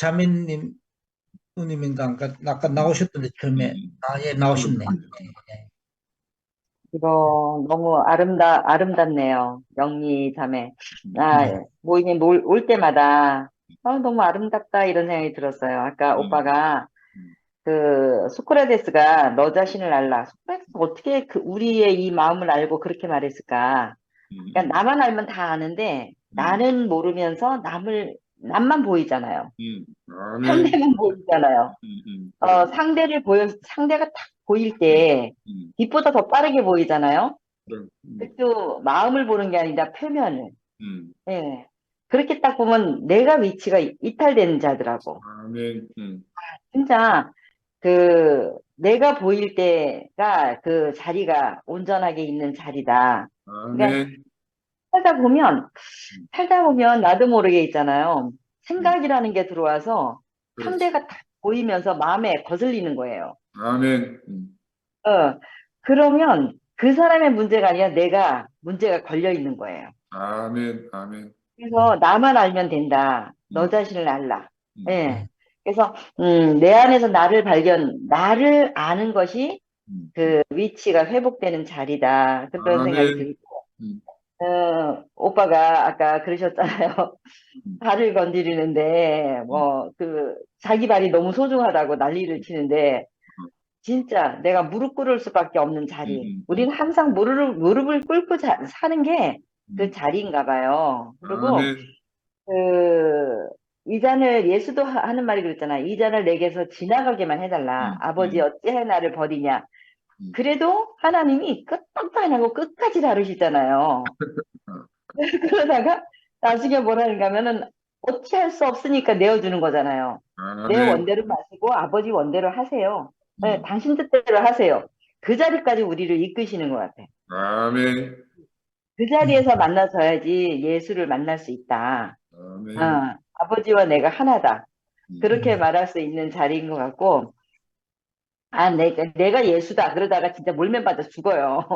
자매님, 누님인가, 아까 나오셨던데, 처음에. 음, 아, 예, 나오셨네. 음. 예. 이거 너무 아름답네요. 영미 자매. 음. 모임에 올 때마다, 너무 아름답다, 이런 생각이 들었어요. 아까 음. 오빠가, 음. 소크라테스가 너 자신을 알라. 소크라테스가 어떻게 우리의 이 마음을 알고 그렇게 말했을까? 그러니까 음. 나만 알면 다 아는데, 음. 나는 모르면서 남만 보이잖아요. 아멘. 상대만 보이잖아요. 그래. 상대가 딱 보일 때, 음. 빛보다 더 빠르게 보이잖아요. 그래. 또 마음을 보는 게 아니라 표면을. 음. 예. 그렇게 딱 보면 내가 위치가 이탈되는 자더라고. 아멘. 진짜 내가 보일 때가 그 자리가 온전하게 있는 자리다. 그러니까 아멘. 살다 보면 음. 살다 보면 나도 모르게 있잖아요. 음. 생각이라는 게 들어와서 그렇지. 상대가 딱 보이면서 마음에 거슬리는 거예요. 아멘. 어, 그러면 그 사람의 문제가 아니라 내가 문제가 걸려 있는 거예요. 아멘. 아멘. 그래서 나만 알면 된다. 너 음. 자신을 알라. 음. 예. 그래서 내 안에서 나를 아는 것이 음. 그 위치가 회복되는 자리다. 그런 생각이 아멘. 들고, 음. 오빠가 아까 그러셨잖아요. 음. 발을 건드리는데, 음. 자기 발이 너무 소중하다고 난리를 치는데, 진짜 내가 무릎 꿇을 수밖에 없는 음. 자리. 음. 우리는 항상 무릎을 꿇고 사는 게 그 음. 자리인가 봐요. 그리고 아멘. 그, 이 잔을, 예수도 하는 말이 그랬잖아. 이 잔을 내게서 지나가게만 해달라. 음. 아버지 음. 어찌해 나를 버리냐. 음. 그래도 하나님이 끄떡도 안 하고 끝까지 다루시잖아요. 아, 그러다가 나중에 뭐라는가 하면은 어찌할 수 없으니까 내어주는 거잖아요. 내 아멘. 원대로 마시고 아버지 원대로 하세요. 네, 음. 당신 뜻대로 하세요. 그 자리까지 우리를 이끄시는 것 같아. 아멘. 그 자리에서 만나서야지 예수를 만날 수 있다. 아멘. 아버지와 내가 하나다. 음. 그렇게 말할 수 있는 자리인 것 같고, 내가 예수다. 그러다가 진짜 몰면 받아 죽어요.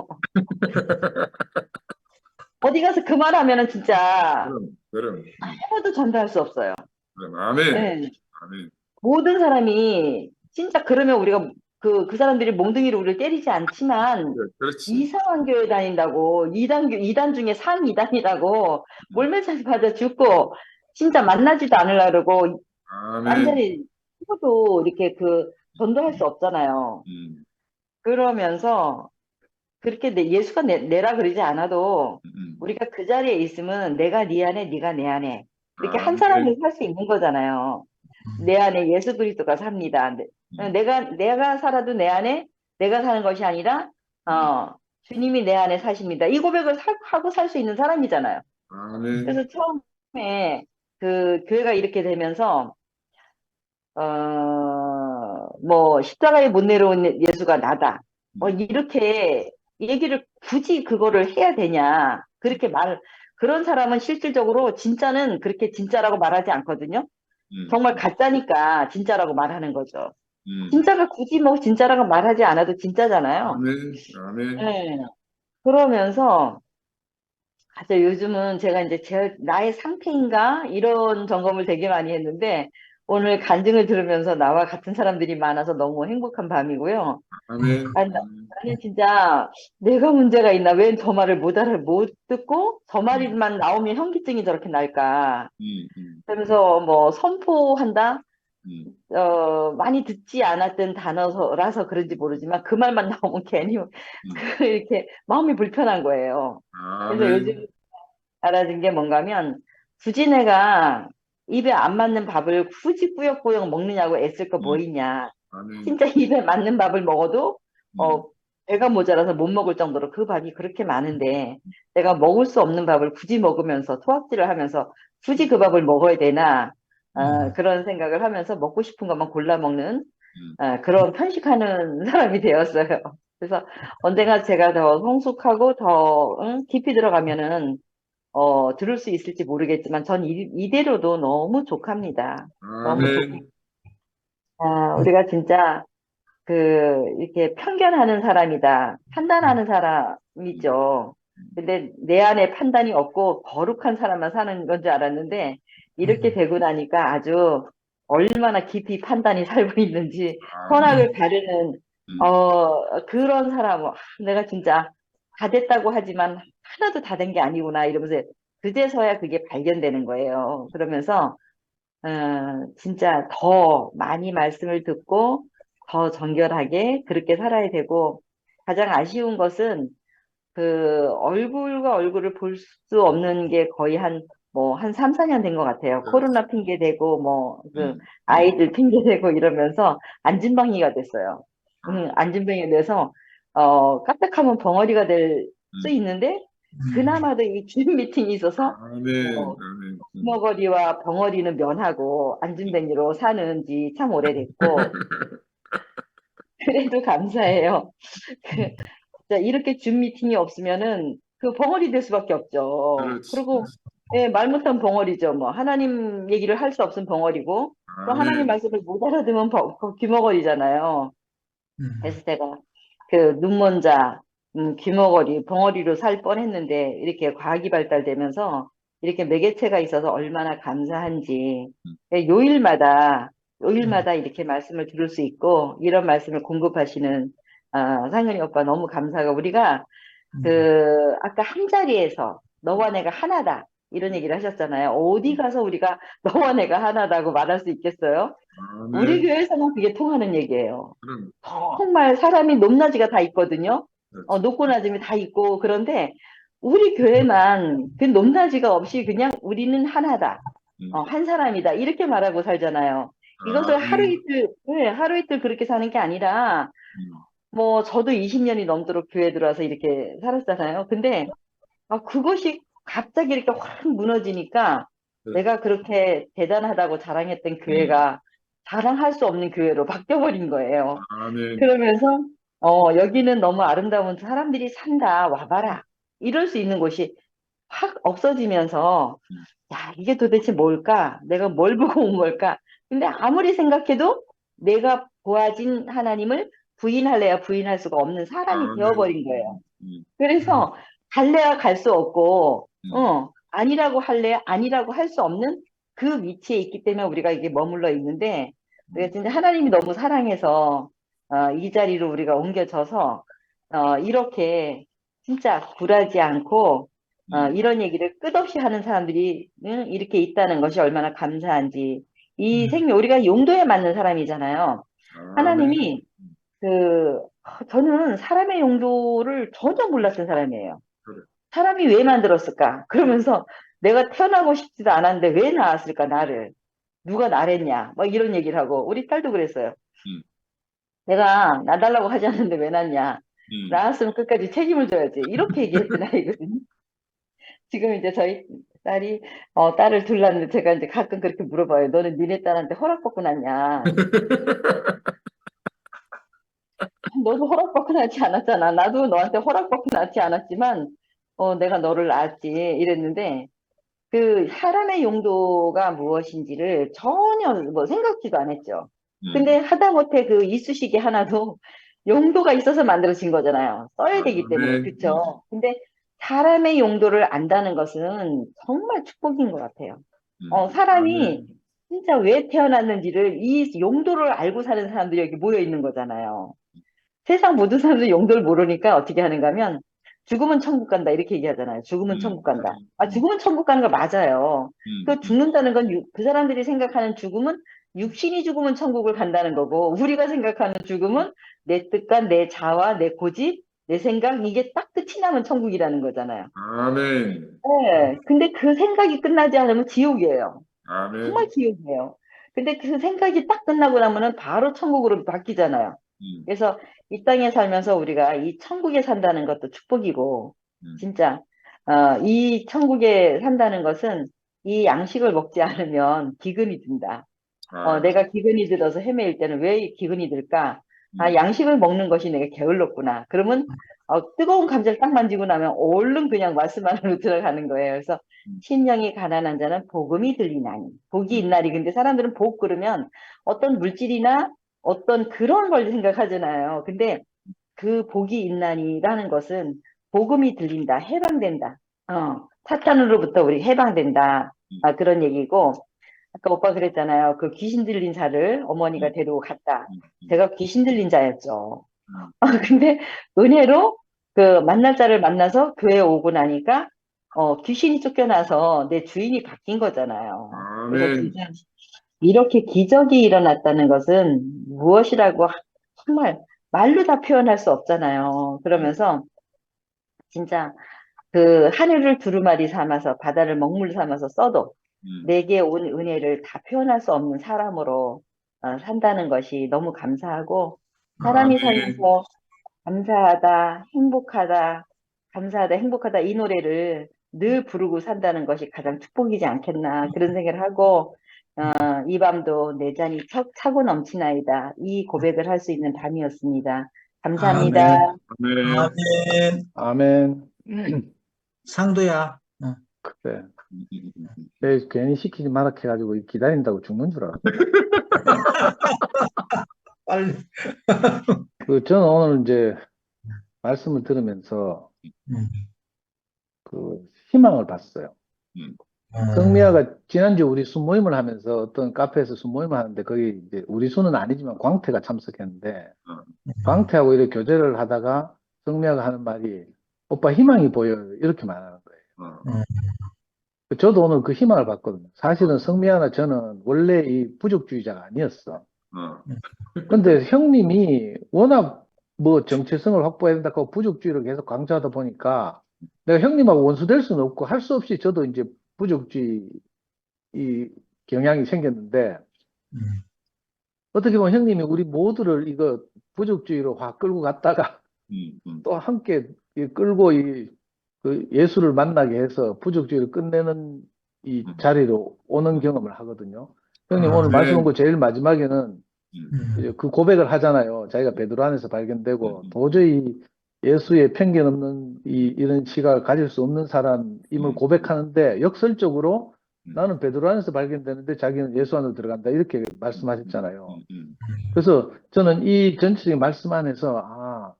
어디 가서 그 말하면은 진짜 그럼. 아무도 전달할 수 없어요. 그럼. 아멘. 예. 아멘. 모든 사람이 진짜 그러면 우리가 그 사람들이 몽둥이로 우리를 때리지 않지만 그래, 그렇지. 이상한 교회 다닌다고 이단 중에 상이단이라고 음. 몰면 받아 죽고 진짜 만나지도 않으려고 그러고 아멘. 완전히 죽어도 이렇게 전도할 수 없잖아요. 음. 그러면서 그렇게 예수가 내라 그러지 않아도 음. 우리가 그 자리에 있으면 내가 네 안에 네가 내 안에 이렇게 한 사람으로 아멘. 살 수 있는 거잖아요. 내 안에 예수 그리스도가 삽니다. 음. 내가 살아도 내 안에 내가 사는 것이 아니라 음. 주님이 내 안에 사십니다. 이 고백을 하고 살 수 있는 사람이잖아요. 아멘. 그래서 처음에 그 교회가 이렇게 되면서 뭐 십자가에 못 내려온 예수가 나다. 음. 이렇게 얘기를 굳이 그거를 해야 되냐. 그런 사람은 실질적으로 진짜는 그렇게 진짜라고 말하지 않거든요. 음. 정말 가짜니까 진짜라고 말하는 거죠. 음. 진짜가 굳이 뭐 진짜라고 말하지 않아도 진짜잖아요. 아멘. 아멘. 네. 그러면서 요즘은 제가 이제 나의 상태인가 이런 점검을 되게 많이 했는데 오늘 간증을 들으면서 나와 같은 사람들이 많아서 너무 행복한 밤이고요. 아멘. 나는 진짜 내가 문제가 있나? 왜 저 말을 못 듣고 저 음. 말만 나오면 현기증이 저렇게 날까? 음. 음. 그러면서 뭐 선포한다? 음. 많이 듣지 않았던 단어라서 그런지 모르지만 그 말만 나오면 괜히 음. 이렇게 마음이 불편한 거예요. 그래서 요즘 아멘. 알아진 게 뭔가 하면 굳이 내가 입에 안 맞는 밥을 굳이 꾸역꾸역 먹느냐고 애쓸 거 뭐 음. 있냐. 아멘. 진짜 입에 맞는 밥을 먹어도 음. 배가 모자라서 못 먹을 정도로 그 밥이 그렇게 많은데 내가 먹을 수 없는 밥을 굳이 먹으면서 토악질을 하면서 굳이 그 밥을 먹어야 되나 그런 생각을 하면서 먹고 싶은 것만 골라 먹는 음. 그런 편식하는 사람이 되었어요. 그래서 언젠가 제가 더 성숙하고 더 깊이 들어가면은 들을 수 있을지 모르겠지만 전 이대로도 너무 족합니다. 너무 아멘. 우리가 진짜 이렇게 편견하는 사람이다. 판단하는 음. 사람이죠. 근데 내 안에 판단이 없고 거룩한 사람만 사는 건 줄 알았는데 이렇게 되고 나니까 아주 얼마나 깊이 판단이 살고 있는지 아멘. 선악을 가르는 음. 그런 사람, 내가 진짜 다 됐다고 하지만 하나도 다 된 게 아니구나 이러면서 그제서야 그게 발견되는 거예요. 그러면서 진짜 더 많이 말씀을 듣고 더 정결하게 그렇게 살아야 되고, 가장 아쉬운 것은 그 얼굴과 얼굴을 볼 수 없는 게 거의 한 3, 4년 된 것 같아요. 코로나 핑계 대고, 아이들 핑계 대고 이러면서 안진뱅이가 됐어요. 안진뱅이가 돼서, 까딱하면 벙어리가 될 수 있는데, 그나마도 이 줌 미팅이 있어서, 아멘. 어, 아멘. 먹어리와 벙어리는 면하고 안진뱅이로 사는 지 참 오래됐고, 그래도 감사해요. 자, 이렇게 줌 미팅이 없으면은 그 벙어리 될 수밖에 없죠. 그렇지. 그리고 예, 말 못한 벙어리죠. 뭐 하나님 얘기를 할 수 없으면 벙어리고, 또 하나님 아멘. 말씀을 못 알아들으면 귀머거리잖아요. 음. 그래서 제가 그 눈먼 자, 귀머거리, 벙어리로 살 뻔했는데 이렇게 과학이 발달되면서 이렇게 매개체가 있어서 얼마나 감사한지, 예, 음. 요일마다 이렇게 말씀을 들을 수 있고 이런 말씀을 공급하시는 상현이 오빠 너무 감사하고, 우리가 음. 아까 한 자리에서 너와 내가 하나다 이런 얘기를 하셨잖아요. 어디 가서 우리가 너와 내가 하나다고 말할 수 있겠어요? 우리 아멘. 교회에서는 그게 통하는 얘기예요. 그럼. 정말 사람이 높낮이가 다 있거든요. 그렇지. 높고 낮음이 다 있고, 그런데 우리 교회만 그 높낮이가 없이 그냥 우리는 하나다. 음. 한 사람이다. 이렇게 말하고 살잖아요. 이것을 하루 아멘. 이틀, 네, 하루 이틀 그렇게 사는 게 아니라, 음. 저도 20년이 넘도록 교회 들어와서 이렇게 살았잖아요. 근데, 그것이 갑자기 이렇게 확 무너지니까 그렇지. 내가 그렇게 대단하다고 자랑했던 음. 교회가 자랑할 수 없는 교회로 바뀌어버린 거예요. 아멘. 그러면서, 여기는 너무 아름다운 사람들이 산다, 와봐라. 이럴 수 있는 곳이 확 없어지면서, 음. 야, 이게 도대체 뭘까? 내가 뭘 보고 온 걸까? 근데 아무리 생각해도 내가 보아진 하나님을 부인할래야 부인할 수가 없는 사람이 아멘. 되어버린 거예요. 음. 음. 그래서 갈래야 갈 수 없고, 음. 아니라고 할래야 아니라고 할 수 없는 그 위치에 있기 때문에 우리가 이게 머물러 있는데, 우리가 진짜 하나님이 너무 사랑해서, 이 자리로 우리가 옮겨져서, 이렇게 진짜 굴하지 않고, 음. 이런 얘기를 끝없이 하는 사람들이 이렇게 있다는 것이 얼마나 감사한지. 이 음. 생명, 우리가 용도에 맞는 사람이잖아요. 아멘. 하나님이 저는 사람의 용도를 전혀 몰랐던 사람이에요. 그래. 사람이 왜 만들었을까? 그러면서 내가 태어나고 싶지도 않았는데 왜 낳았을까, 나를? 누가 나랬냐? 막 이런 얘기를 하고, 우리 딸도 그랬어요. 음. 내가 나달라고 하지 않았는데 왜 낳냐? 음. 낳았으면 끝까지 책임을 져야지. 이렇게 얘기했던 아이거든요. 지금 이제 저희 딸이, 딸을 둘 낳는데 제가 이제 가끔 그렇게 물어봐요. 너는 니네 딸한테 허락받고 낳냐? 너도 허락받고 낳지 않았잖아. 나도 너한테 허락받고 낳지 않았지만, 내가 너를 낳았지. 이랬는데, 그 사람의 용도가 무엇인지를 전혀 뭐 생각지도 안 했죠. 근데 음. 하다못해 그 이쑤시개 하나도 용도가 있어서 만들어진 거잖아요. 써야 되기 때문에. 아멘. 그쵸? 근데 사람의 용도를 안다는 것은 정말 축복인 것 같아요. 사람이 아멘. 진짜 왜 태어났는지를 이 용도를 알고 사는 사람들이 여기 모여 있는 거잖아요. 세상 모든 사람들이 용도를 모르니까 어떻게 하는가 하면, 죽으면 천국 간다 이렇게 얘기하잖아요. 죽으면 음. 천국 간다. 죽으면 천국 가는 거 맞아요. 음. 그 죽는다는 건 그 사람들이 생각하는 죽음은 육신이 죽으면 천국을 간다는 거고, 우리가 생각하는 죽음은 내 뜻과 내 자와 내 고집, 내 생각, 이게 딱 끝이 나면 천국이라는 거잖아요. 아멘. 네. 근데 그 생각이 끝나지 않으면 지옥이에요. 정말 아멘. 지옥이에요. 근데 그 생각이 딱 끝나고 나면은 바로 천국으로 바뀌잖아요. 음. 그래서 이 땅에 살면서 우리가 이 천국에 산다는 것도 축복이고, 음. 진짜, 이 천국에 산다는 것은 이 양식을 먹지 않으면 기근이 든다. 아. 내가 기근이 들어서 헤매일 때는 왜 기근이 들까? 음. 양식을 먹는 것이 내가 게을렀구나. 그러면, 뜨거운 감자를 딱 만지고 나면 얼른 그냥 말씀 안으로 들어가는 거예요. 그래서 음. 심령이 가난한 자는 복음이 들리나니. 복이 음. 있나니. 근데 사람들은 복 그러면 어떤 물질이나 어떤 그런 걸 생각하잖아요. 근데 그 복이 있나니라는 것은 복음이 들린다, 해방된다. 사탄으로부터 우리 해방된다. 음. 그런 얘기고, 아까 오빠 그랬잖아요. 그 귀신 들린 자를 어머니가 데리고 갔다. 제가 귀신 들린 자였죠. 근데 은혜로 그 만날 자를 만나서 교회에 오고 나니까 귀신이 쫓겨나서 내 주인이 바뀐 거잖아요. 그래서 아멘. 진짜 이렇게 기적이 일어났다는 것은 무엇이라고 정말 말로 다 표현할 수 없잖아요. 그러면서 진짜 그 하늘을 두루마리 삼아서 바다를 먹물 삼아서 써도 내게 온 은혜를 다 표현할 수 없는 사람으로 산다는 것이 너무 감사하고 사람이 아멘. 살면서 감사하다, 행복하다, 감사하다, 행복하다 이 노래를 늘 부르고 산다는 것이 가장 축복이지 않겠나 그런 생각을 하고 이 밤도 내 잔이 차고 넘치나이다 이 고백을 할 수 있는 밤이었습니다. 감사합니다. 아멘. 아멘. 아멘. 아멘. 상도야. 그래. 내 괜히 시키지 마라 해가지고 기다린다고 죽는 줄 알았어. 빨리. 저는 오늘 이제 말씀을 들으면서 음. 그 희망을 봤어요. 성미아가 지난주 우리 순모임을 하면서 어떤 카페에서 순모임을 하는데 거기 이제 우리 수는 아니지만 광태가 참석했는데 광태하고 이렇게 교제를 하다가 성미아가 하는 말이 오빠 희망이 보여요. 이렇게 말하는 거예요. 저도 오늘 그 희망을 봤거든요. 사실은 성미아나 저는 원래 이 부족주의자가 아니었어. 근데 형님이 워낙 뭐 정체성을 확보해야 된다고 부족주의를 계속 강조하다 보니까 내가 형님하고 원수될 수는 없고 할 수 없이 저도 이제 부족주의 이 경향이 생겼는데 어떻게 보면 형님이 우리 모두를 이거 부족주의로 확 끌고 갔다가 또 함께 끌고 그 예수를 만나게 해서 부족주의를 끝내는 이 자리로 오는 경험을 하거든요. 형님 오늘 네. 말씀 온 거 제일 마지막에는 이제 그 고백을 하잖아요. 자기가 베드로 안에서 발견되고 도저히 예수의 편견 없는 이런 시각을 가질 수 없는 사람임을 고백하는데 역설적으로 나는 베드로 안에서 발견되는데 자기는 예수 안으로 들어간다 이렇게 말씀하셨잖아요. 그래서 저는 이 전체적인 말씀 안에서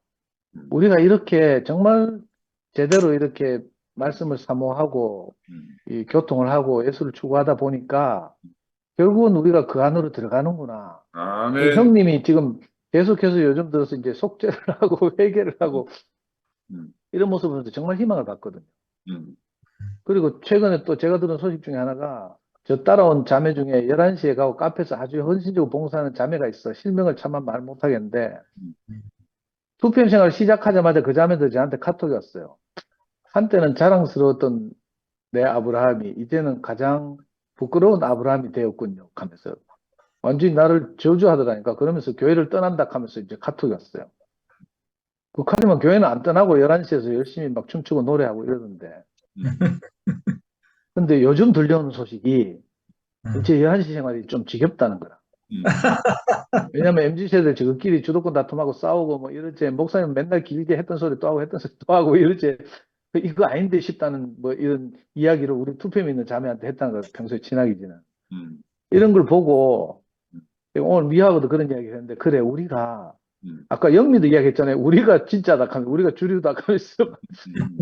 우리가 이렇게 정말 제대로 이렇게 말씀을 사모하고 이 교통을 하고 예수를 추구하다 보니까 결국은 우리가 그 안으로 들어가는구나. 아멘. 형님이 지금 계속해서 요즘 들어서 이제 속죄를 하고 회개를 하고 이런 모습을 보면서 정말 희망을 받거든요. 그리고 최근에 또 제가 들은 소식 중에 하나가 저 따라온 자매 중에 11시에 가고 카페에서 아주 헌신적으로 봉사하는 자매가 있어. 실명을 차마 말 못하겠는데 투표 생활을 시작하자마자 그 자매들 저한테 카톡이 왔어요. 한때는 자랑스러웠던 내 아브라함이 이제는 가장 부끄러운 아브라함이 되었군요 하면서 완전히 나를 저주하더라니까. 그러면서 교회를 떠난다 하면서 이제 카톡이 왔어요. 하지만 교회는 안 떠나고 11시에서 열심히 막 춤추고 노래하고 이러던데. 근데 요즘 들려오는 소식이 이제 11시 생활이 좀 지겹다는 거라. 왜냐면 MZ세대 저끼리 주도권 다툼하고 싸우고 뭐 이러지 목사님 맨날 길게 했던 소리 또 하고 했던 소리 또 하고 이러지 이거 아닌데 싶다는 뭐 이런 이야기를 우리 투표에 있는 자매한테 했다는 거예요. 평소에 친하게 지는. 이런 걸 보고 오늘 미하고도 그런 이야기 했는데 그래 우리가 아까 영미도 이야기했잖아요. 우리가 진짜다 하면 우리가 주류다 하면서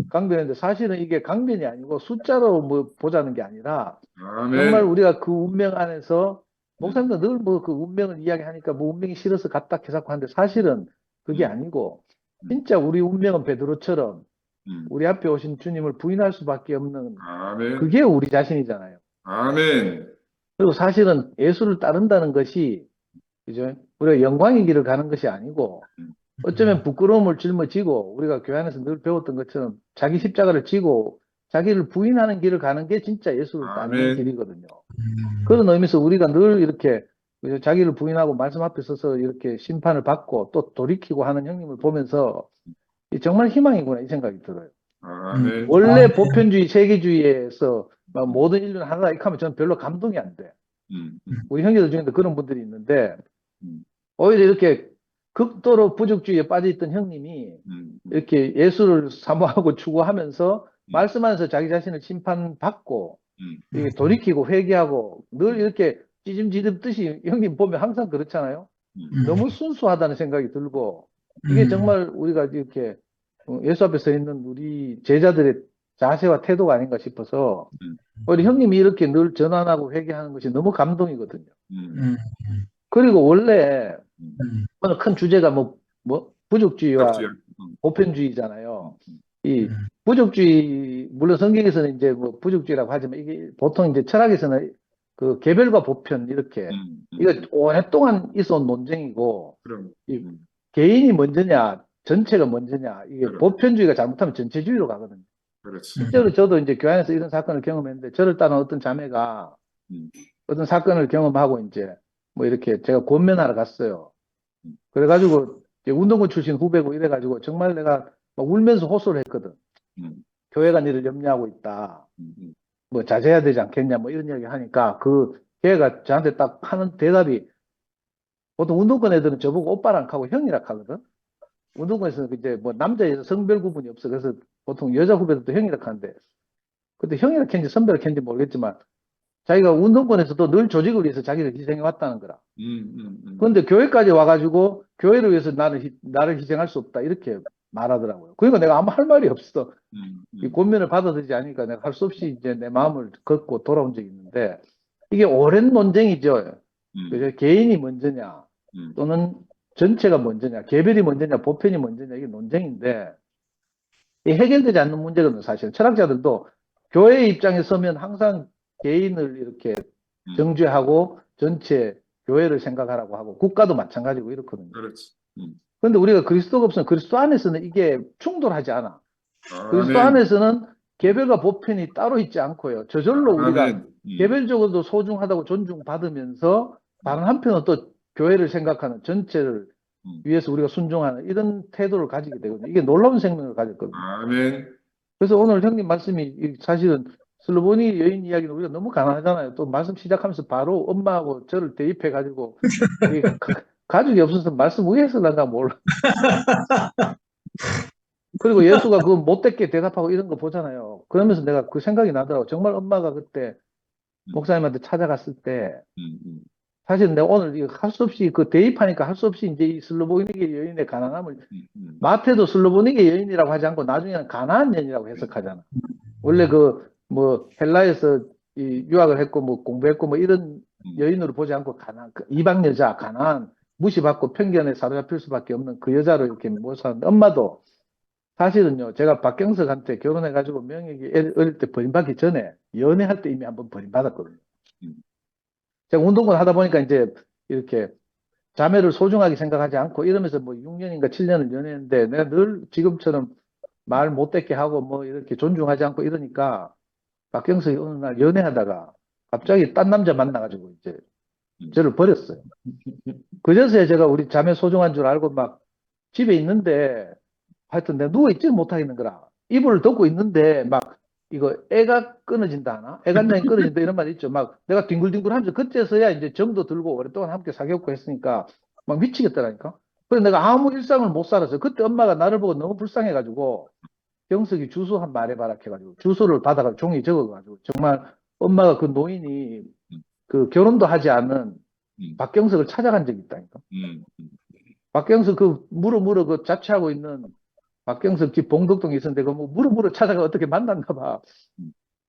강변했는데 사실은 이게 강변이 아니고 숫자로 뭐 보자는 게 아니라 아멘. 정말 우리가 그 운명 안에서 목사님도 늘 뭐 그 운명을 이야기하니까 뭐 운명이 싫어서 갔다 계속 하는데 사실은 그게 아니고 진짜 우리 운명은 베드로처럼 우리 앞에 오신 주님을 부인할 수밖에 없는 아멘. 그게 우리 자신이잖아요. 아멘. 그리고 사실은 예수를 따른다는 것이 그죠? 우리가 영광의 길을 가는 것이 아니고 어쩌면 부끄러움을 짊어지고 우리가 교회 안에서 늘 배웠던 것처럼 자기 십자가를 지고 자기를 부인하는 길을 가는 게 진짜 예수를 따르는 아멘. 길이거든요. 그런 의미에서 우리가 늘 이렇게 자기를 부인하고 말씀 앞에 서서 이렇게 심판을 받고 또 돌이키고 하는 형님을 보면서 정말 희망이구나 이 생각이 들어요. 아멘. 원래 보편주의, 세계주의에서 막 모든 인류는 하나다 이렇게 하면 저는 별로 감동이 안 돼. 우리 형제들 중에도 그런 분들이 있는데 오히려 이렇게 극도로 부족주의에 빠져있던 형님이 이렇게 예수를 사모하고 추구하면서 말씀 안에서 자기 자신을 심판받고 이렇게 돌이키고 회개하고 늘 이렇게 찌짐찌듬듯이 형님 보면 항상 그렇잖아요. 너무 순수하다는 생각이 들고 이게 정말 우리가 이렇게 예수 앞에 서 있는 우리 제자들의 자세와 태도가 아닌가 싶어서 우리 형님이 이렇게 늘 전환하고 회개하는 것이 너무 감동이거든요. 음, 그리고 원래 음, 오늘 큰 주제가 뭐 부족주의와 그렇지. 보편주의잖아요. 이 음, 부족주의, 물론 성경에서는 이제 뭐 부족주의라고 하지만 이게 보통 이제 철학에서는 그 개별과 보편 이렇게 이거 오랫동안 있어온 논쟁이고 그럼. 이 개인이 먼저냐 전체가 먼저냐 이게 그럼. 보편주의가 잘못하면 전체주의로 가거든요. 그렇지. 실제로 저도 이제 교회 안에서 이런 사건을 경험했는데 저를 따른 어떤 자매가 음. 어떤 사건을 경험하고 이제 뭐 이렇게 제가 권면하러 갔어요. 그래가지고 이제 운동권 출신 후배고 이래가지고 정말 내가 막 울면서 호소를 했거든. 음. 교회가 니를 염려하고 있다. 음. 뭐 자제해야 되지 않겠냐 뭐 이런 이야기 하니까 그 걔가 저한테 딱 하는 대답이 보통 운동권 애들은 저보고 오빠랑 하고 형이라 하거든. 운동권에서는 이제 뭐 남자 여자 성별 구분이 없어. 그래서 보통 여자 후배들도 형이라 하는데 그때 형이라 했는지 선배라 했는지 모르겠지만 자기가 운동권에서도 늘 조직을 위해서 자기를 희생해 왔다는 거라. 그런데 교회까지 와가지고 교회를 위해서 나를 희생할 수 없다 이렇게 말하더라고요. 그러니까 내가 아무 할 말이 없어. 이 권면을 받아들이지 않으니까 내가 할 수 없이 이제 내 마음을 걷고 돌아온 적이 있는데 이게 오랜 논쟁이죠. 그래서 개인이 먼저냐 또는 전체가 먼저냐 개별이 먼저냐 보편이 먼저냐 이게 논쟁인데 이 해결되지 않는 문제거든요. 사실은 철학자들도 교회의 입장에 서면 항상 개인을 이렇게 정죄하고 전체 교회를 생각하라고 하고 국가도 마찬가지고 이렇거든요. 그렇지. 그런데 우리가 그리스도가 없으면 그리스도 안에서는 이게 충돌하지 않아. 그리스도 아멘. 안에서는 개별과 보편이 따로 있지 않고요. 저절로 우리가 아멘. 개별적으로도 소중하다고 존중받으면서 다른 한편은 또 교회를 생각하는 전체를 위해서 우리가 순종하는 이런 태도를 가지게 되거든요. 이게 놀라운 생명을 가졌거든요. 아멘. 그래서 오늘 형님 말씀이 사실은 슬로보니 여인 이야기는 우리가 너무 가난하잖아요. 또 말씀 시작하면서 바로 엄마하고 저를 대입해가지고 가족이 없어서 말씀 위에서 난가 몰라. 그리고 예수가 그 못됐게 대답하고 이런 거 보잖아요. 그러면서 내가 그 생각이 나더라고. 정말 엄마가 그때 목사님한테 찾아갔을 때 사실 내가 오늘 할 수 없이 그 대입하니까 할 수 없이 이제 이 슬로보니게 여인의 가난함을 마태도 슬로보니게 여인이라고 하지 않고 나중에는 가난한 여인이라고 해석하잖아. 원래 그 뭐 헬라에서 이 유학을 했고 뭐 공부했고 뭐 이런 여인으로 보지 않고 이방 여자 가난 무시받고 편견에 사로잡힐 수밖에 없는 그 여자를 이렇게 묘사하는데 엄마도 사실은요 제가 박경석한테 결혼해가지고 명예기 어릴 때 버림받기 전에 연애할 때 이미 한번 버림받았거든요. 제가 운동권 하다 보니까 이제 이렇게 자매를 소중하게 생각하지 않고 이러면서 뭐 6년인가 7년을 연애했는데 내가 늘 지금처럼 말 못되게 하고 뭐 이렇게 존중하지 않고 이러니까 박경석이 어느 날 연애하다가 갑자기 딴 남자 만나가지고 이제 저를 버렸어요. 그제서야 제가 우리 자매 소중한 줄 알고 막 집에 있는데 하여튼 내가 누워있지 못하겠는 거라. 이불을 덮고 있는데 막 이거 애가 끊어진다 하나? 애간장이 끊어진다 이런 말 있죠. 막 내가 뒹굴뒹굴 하면서 그때서야 이제 정도 들고 오랫동안 함께 사귀었고 했으니까 막 미치겠더라니까. 그래서 내가 아무 일상을 못 살았어요. 그때 엄마가 나를 보고 너무 불쌍해가지고 경석이 주소 한 말해봐라 해가지고 주소를 받아가지고 종이에 적어가지고 정말 엄마가 그 노인이 그 결혼도 하지 않은 박경석을 찾아간 적이 있다니까. 박경석 그 무르무르 그 자취하고 있는 박경석 집 봉덕동에 있었는데 그 뭐 무르무르 찾아가 어떻게 만났나 봐.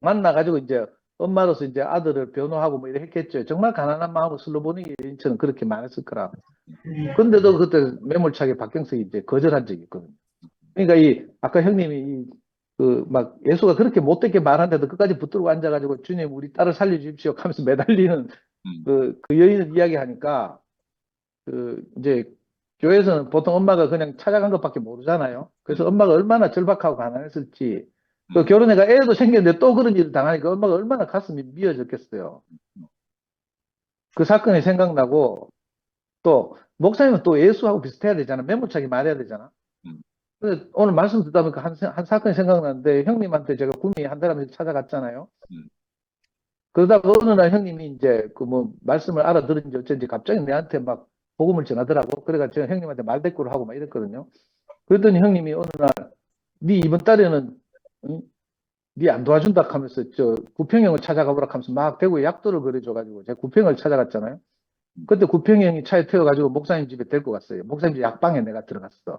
만나가지고 이제 엄마로서 이제 아들을 변호하고 뭐 이렇게 했겠죠. 정말 가난한 마음으로 슬로보니 여인처럼 그렇게 말했을 거라. 근데도 그때 매몰차게 박경석이 이제 거절한 적이 있거든요. 그러니까 이 아까 형님이 그 막 예수가 그렇게 못되게 말하는데도 끝까지 붙들고 앉아가지고 주님 우리 딸을 살려주십시오 하면서 매달리는 그 여인을 이야기하니까 그 이제 교회에서는 보통 엄마가 그냥 찾아간 것밖에 모르잖아요. 그래서 엄마가 얼마나 절박하고 가난했을지 또 결혼해가 애도 생겼는데 또 그런 일을 당하니까 엄마가 얼마나 가슴이 미어졌겠어요. 그 사건이 생각나고 또 목사님은 또 예수하고 비슷해야 되잖아. 매몰차게 말해야 되잖아. 근데 오늘 말씀 듣다 보니까 한 사건이 생각나는데 형님한테 제가 구미 한 달에 찾아갔잖아요. 그러다가 어느 날 형님이 이제 그 뭐 말씀을 알아들은지 어쩐지 갑자기 내한테 막 복음을 전하더라고. 그래가 제가 형님한테 말대꾸를 하고 막 이랬거든요. 그랬더니 형님이 어느 날 네 이번 달에는 네 안 도와준다 하면서 저 구평형을 찾아가 보라 하면서 막 대구에 약도를 그려줘가지고 제가 구평을 찾아갔잖아요. 그때 구평형이 차에 태워가지고 목사님 집에 데리고 갔어요. 목사님 집 약방에 내가 들어갔어.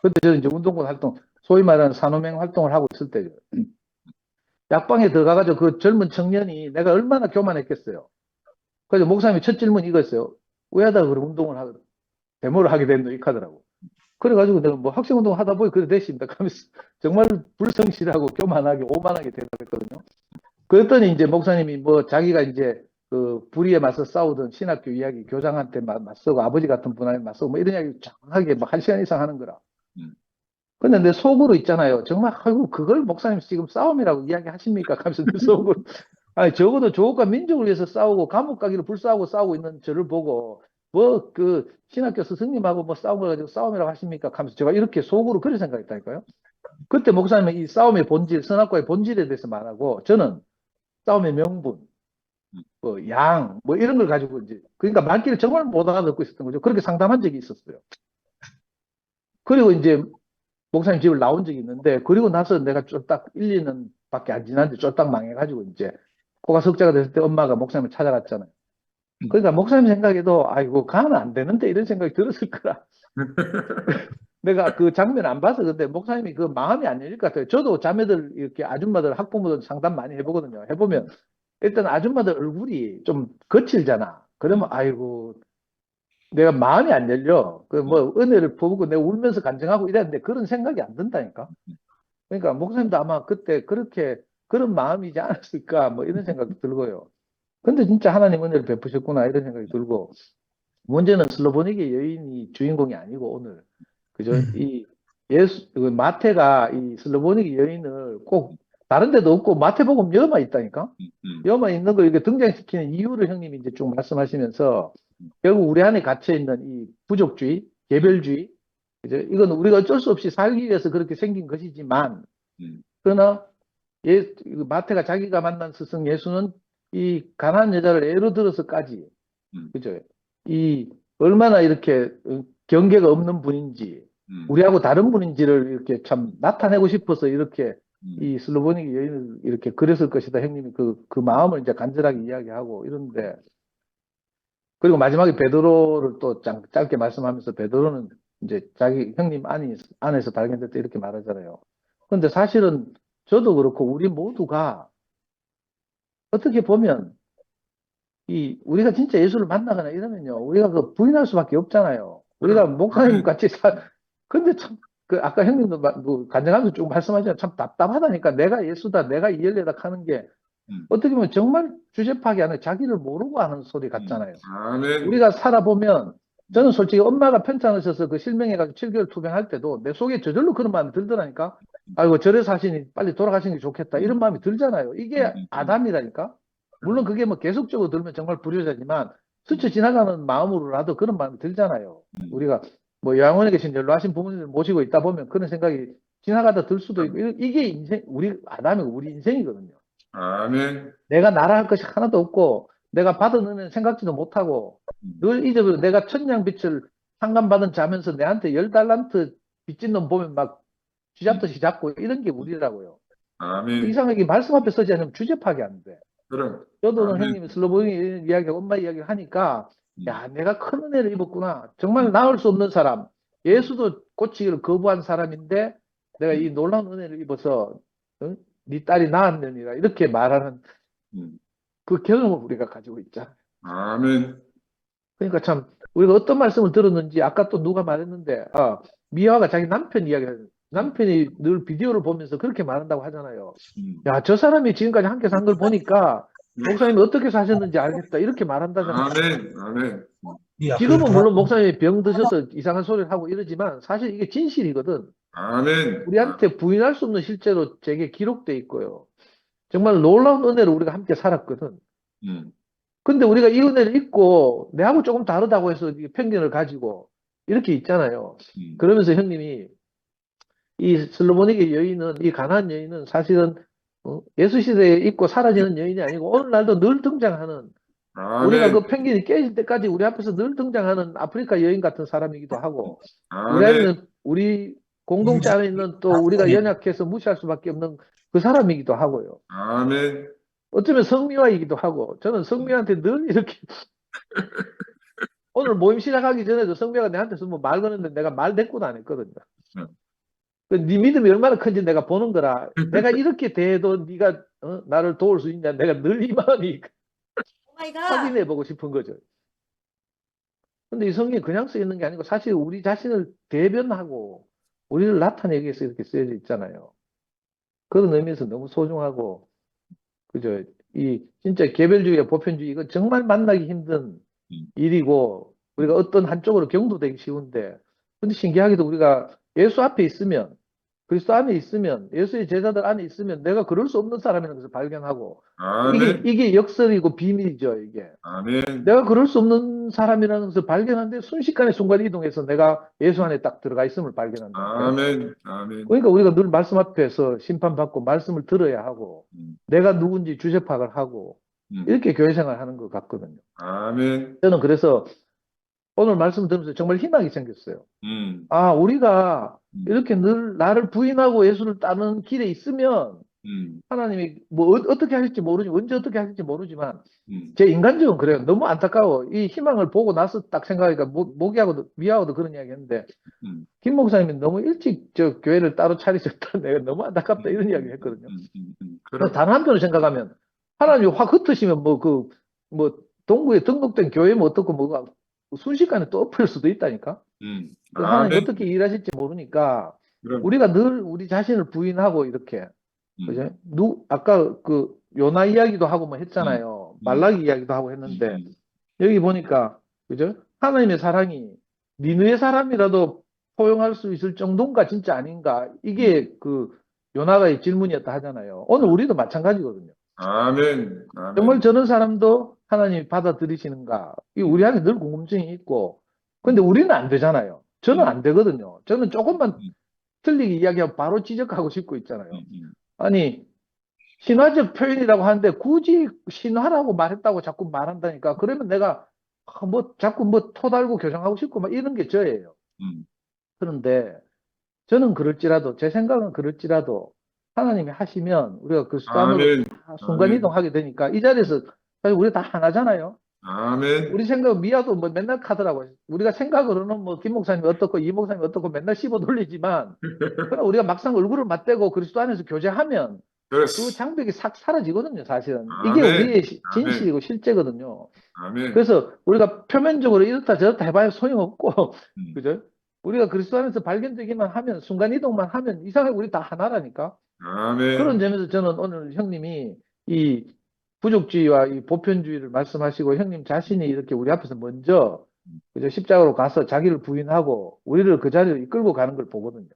그때 저는 이제 운동권 활동, 소위 말하는 산호맹 활동을 하고 있을 때죠. 약방에 들어가가지고 그 젊은 청년이 내가 얼마나 교만했겠어요. 그래서 목사님이 첫 질문이 이거였어요. 왜 하다가 그런 운동을 하거든? 데모를 하게 됐노? 이렇게 하더라고. 그래가지고 내가 뭐 학생운동 하다 보니 그래 됐습니다. 하면서 정말 불성실하고 교만하게 오만하게 대답했거든요. 그랬더니 이제 목사님이 뭐 자기가 이제 그 불의에 맞서 싸우던 신학교 이야기 교장한테 맞서고 아버지 같은 분한테 맞서고 뭐 이런 이야기 장하게 막 1시간 이상 하는 거라. 근데 내 속으로 있잖아요. 정말 아이고 그걸 목사님 지금 싸움이라고 이야기하십니까? 하면서 내 속으로 아니 적어도 조국과 민족을 위해서 싸우고 감옥 가기를 불사하고 싸우고 있는 저를 보고 뭐 그 신학교 스승님하고 뭐 싸운 걸 가지고 싸움이라고 하십니까? 하면서 제가 이렇게 속으로 그렇게 생각했다니까요. 그때 목사님은 이 싸움의 본질, 선악과의 본질에 대해서 말하고 저는 싸움의 명분, 뭐 양, 뭐 이런 걸 가지고 이제 그러니까 말귀를 정말 못 알아듣고 있었던 거죠. 그렇게 상담한 적이 있었어요. 그리고 이제 목사님 집을 나온 적이 있는데 그리고 나서 내가 쫄딱 1, 2년 밖에 안 지났는데 쫄딱 망해가지고 이제 코가 석자가 됐을 때 엄마가 목사님을 찾아갔잖아요. 그러니까 목사님 생각에도 아이고 가면 안 되는데 이런 생각이 들었을 거라. 내가 그 장면 안 봐서 근데 목사님이 그 마음이 안 열릴 것 같아요. 저도 자매들 이렇게 아줌마들 학부모들 상담 많이 해보거든요. 해보면 일단 아줌마들 얼굴이 좀 거칠잖아. 그러면 아이고 내가 마음이 안 열려. 그 뭐 은혜를 퍼붓고 내가 울면서 간증하고 이랬는데 그런 생각이 안 든다니까. 그러니까 목사님도 아마 그때 그렇게 그런 마음이지 않았을까 뭐 이런 생각도 들고요. 근데 진짜 하나님 은혜를 베푸셨구나 이런 생각이 들고 문제는 슬로보니게 여인이 주인공이 아니고 오늘 그죠? 이 예수 그 마태가 이 슬로보니게 여인을 꼭 다른 데도 없고 마태복음 여만 있다니까. 여만 있는 걸 이렇게 등장시키는 이유를 형님이 이제 쭉 말씀하시면서 결국 우리 안에 갇혀 있는 이 부족주의, 개별주의, 그죠? 이건 우리가 어쩔 수 없이 살기 위해서 그렇게 생긴 것이지만 그러나 마태가 자기가 만난 스승 예수는 이 가난한 여자를 예로 들어서까지 그죠? 이 얼마나 이렇게 경계가 없는 분인지 우리하고 다른 분인지를 이렇게 참 나타내고 싶어서 이렇게 이 슬로보니게 여인을 이렇게 그렸을 것이다. 형님이 그 마음을 이제 간절하게 이야기하고 이런데 그리고 마지막에 베드로를 또 짧게 말씀하면서 베드로는 이제 자기 형님 안에서 발견됐다 이렇게 말하잖아요. 그런데 사실은 저도 그렇고 우리 모두가 어떻게 보면 우리가 진짜 예수를 만나거나 이러면요. 우리가 그 부인할 수밖에 없잖아요. 우리가 목사님 같이 근데 참, 아까 형님도 간증하면서 쭉 말씀하시면 참 답답하다니까. 내가 예수다, 내가 이 열려다 하는 게 어떻게 보면 정말 주제파기 아니라 자기를 모르고 하는 소리 같잖아요. 아멘. 우리가 살아보면 저는 솔직히 엄마가 편찮으셔서 그 실명해가지고 7개월 투병할 때도 내 속에 저절로 그런 마음이 들더라니까. 아이고, 저래 사시니 빨리 돌아가시는 게 좋겠다. 이런 마음이 들잖아요. 이게 아담이라니까. 물론 그게 뭐 계속적으로 들면 정말 불효자지만 스쳐 지나가는 마음으로라도 그런 마음이 들잖아요. 우리가 뭐 요양원에 계신 연로하신 부모님들 모시고 있다 보면 그런 생각이 지나가다 들 수도 있고 이게 인생, 아담이고 우리 인생이거든요. 아멘. 내가 나라할 것이 하나도 없고 내가 받은 은혜는 생각지도 못하고 늘 잊어버려. 내가 천냥빚을 상감받은 자면서 내한테 10달란트 빚진 놈 보면 막 쥐잡듯이 잡고 이런 게 우리라고요. 아멘. 이상하게 말씀 앞에 서지 않으면 주제 파악이 안 돼. 그럼. 저도 아멘. 형님이 슬로보니 이야기, 엄마 이야기를 하니까 야, 내가 큰 은혜를 입었구나. 정말 나을 수 없는 사람. 예수도 고치기를 거부한 사람인데 내가 이 놀라운 은혜를 입어서 네 딸이 낳았느니라 이렇게 말하는 그 경험을 우리가 가지고 있자. 아멘. 그러니까 참 우리가 어떤 말씀을 들었는지 아까 또 누가 말했는데 미화가 자기 남편 이야기를 남편이 늘 비디오를 보면서 그렇게 말한다고 하잖아요. 야, 저 사람이 지금까지 함께 산 걸 보니까 목사님이 어떻게 사셨는지 알겠다 이렇게 말한다잖아요. 아멘. 아멘. 지금은 물론 목사님이 병 드셔서 이상한 소리를 하고 이러지만 사실 이게 진실이거든. 아멘. 우리한테 부인할 수 없는 실제로 제게 기록돼 있고요. 정말 놀라운 은혜를 우리가 함께 살았거든. 근데 우리가 이 은혜를 잊고 내하고 조금 다르다고 해서 편견을 가지고 이렇게 있잖아요. 그러면서 형님이 이 슬로보니게 여인은 이 가난한 여인은 사실은 예수 시대에 있고 사라지는 여인이 아니고 오늘날도 늘 등장하는 아멘. 우리가 그 편견이 깨질 때까지 우리 앞에서 늘 등장하는 아프리카 여인 같은 사람이기도 하고 우리 아멘. 안에는 우리 공동체 안에 있는 또 우리가 연약해서 무시할 수밖에 없는 그 사람이기도 하고요. 아멘. 어쩌면 성미화이기도 하고 저는 성미화한테 늘 이렇게 오늘 모임 시작하기 전에도 성미화가 내한테서 뭐 말 거는데 내가 말 대꾸도 안 했거든요. 네 믿음이 얼마나 큰지 내가 보는 거라 내가 이렇게 대해도 네가 나를 도울 수 있냐? 내가 늘 이 마음이 오마이갓. 확인해보고 싶은 거죠. 근데 이 성경이 그냥 써 있는 게 아니고 사실 우리 자신을 대변하고 우리를 나타내기 위해서 이렇게 쓰여져 있잖아요. 그런 의미에서 너무 소중하고, 그죠? 진짜 개별주의와 보편주의, 이거 정말 만나기 힘든 일이고, 우리가 어떤 한쪽으로 경도되기 쉬운데, 근데 신기하게도 우리가 예수 앞에 있으면, 그리스도 안에 있으면, 예수의 제자들 안에 있으면 내가 그럴 수 없는 사람이라는 것을 발견하고, 아멘. 이게 역설이고 비밀이죠, 이게. 아멘. 내가 그럴 수 없는 사람이라는 것을 발견하는데 순식간에 순간 이동해서 내가 예수 안에 딱 들어가 있음을 발견한다. 아멘. 아멘. 그러니까 우리가 늘 말씀 앞에서 심판받고 말씀을 들어야 하고, 내가 누군지 주제 파악을 하고, 이렇게 교회 생활을 하는 것 같거든요. 아멘. 저는 그래서 오늘 말씀 들으면서 정말 희망이 생겼어요. 아, 우리가 이렇게 늘 나를 부인하고 예수를 따르는 길에 있으면 하나님이 뭐 어떻게 하실지 모르지, 언제 어떻게 하실지 모르지만 제 인간적으로 그래요. 너무 안타까워. 이 희망을 보고 나서 딱 생각하니까 모기하고도 미하고도 그런 이야기 했는데 김 목사님이 너무 일찍 저 교회를 따로 차리셨다. 내가 너무 안타깝다 이런 이야기 했거든요. 다른 한편으로 생각하면 하나님이 확 흩으시면 뭐 동구에 등록된 교회면 어떻고 뭐가 순식간에 또 엎을 수도 있다니까. 하나님 어떻게 일하실지 모르니까 그럼. 우리가 늘 우리 자신을 부인하고 이렇게 그죠? 아까 그 요나 이야기도 하고 뭐 했잖아요. 말라기 이야기도 하고 했는데 여기 보니까 그죠? 하나님의 사랑이 니느의 사람이라도 포용할 수 있을 정도인가 진짜 아닌가 이게 그 요나가의 질문이었다 하잖아요. 오늘 우리도 마찬가지거든요. 아멘. 아멘. 정말 저런 사람도 하나님이 받아들이시는가? 이 우리 안에 늘 궁금증이 있고, 근데 우리는 안 되잖아요. 저는 안 되거든요. 저는 조금만 틀리게 이야기하면 바로 지적하고 싶고 있잖아요. 아니, 신화적 표현이라고 하는데 굳이 신화라고 말했다고 자꾸 말한다니까. 그러면 내가 자꾸 토 달고 교정하고 싶고 막 이런 게 저예요. 그런데 저는 그럴지라도, 제 생각은 그럴지라도 하나님이 하시면 우리가 그 수단으로 아멘. 다 순간이동하게 되니까 이 자리에서 사실 우리 다 하나잖아요. 아멘. 우리 생각 미아도 뭐 맨날 하더라고요. 우리가 생각으로는 뭐 김 목사님이 어떻고 이 목사님이 어떻고 맨날 씹어 돌리지만 그러나 우리가 막상 얼굴을 맞대고 그리스도 안에서 교제하면 그 그렇지. 장벽이 싹 사라지거든요, 사실은. 이게 아멘. 우리의 진실이고 실제거든요. 아멘. 그래서 우리가 표면적으로 이렇다 저렇다 해봐야 소용없고, 그죠? 우리가 그리스도 안에서 발견되기만 하면, 순간이동만 하면 이상하게 우리 다 하나라니까. 아멘. 그런 점에서 저는 오늘 형님이 이 부족주의와 이 보편주의를 말씀하시고 형님 자신이 이렇게 우리 앞에서 먼저 그죠? 십자가로 가서 자기를 부인하고 우리를 그 자리로 이끌고 가는 걸 보거든요.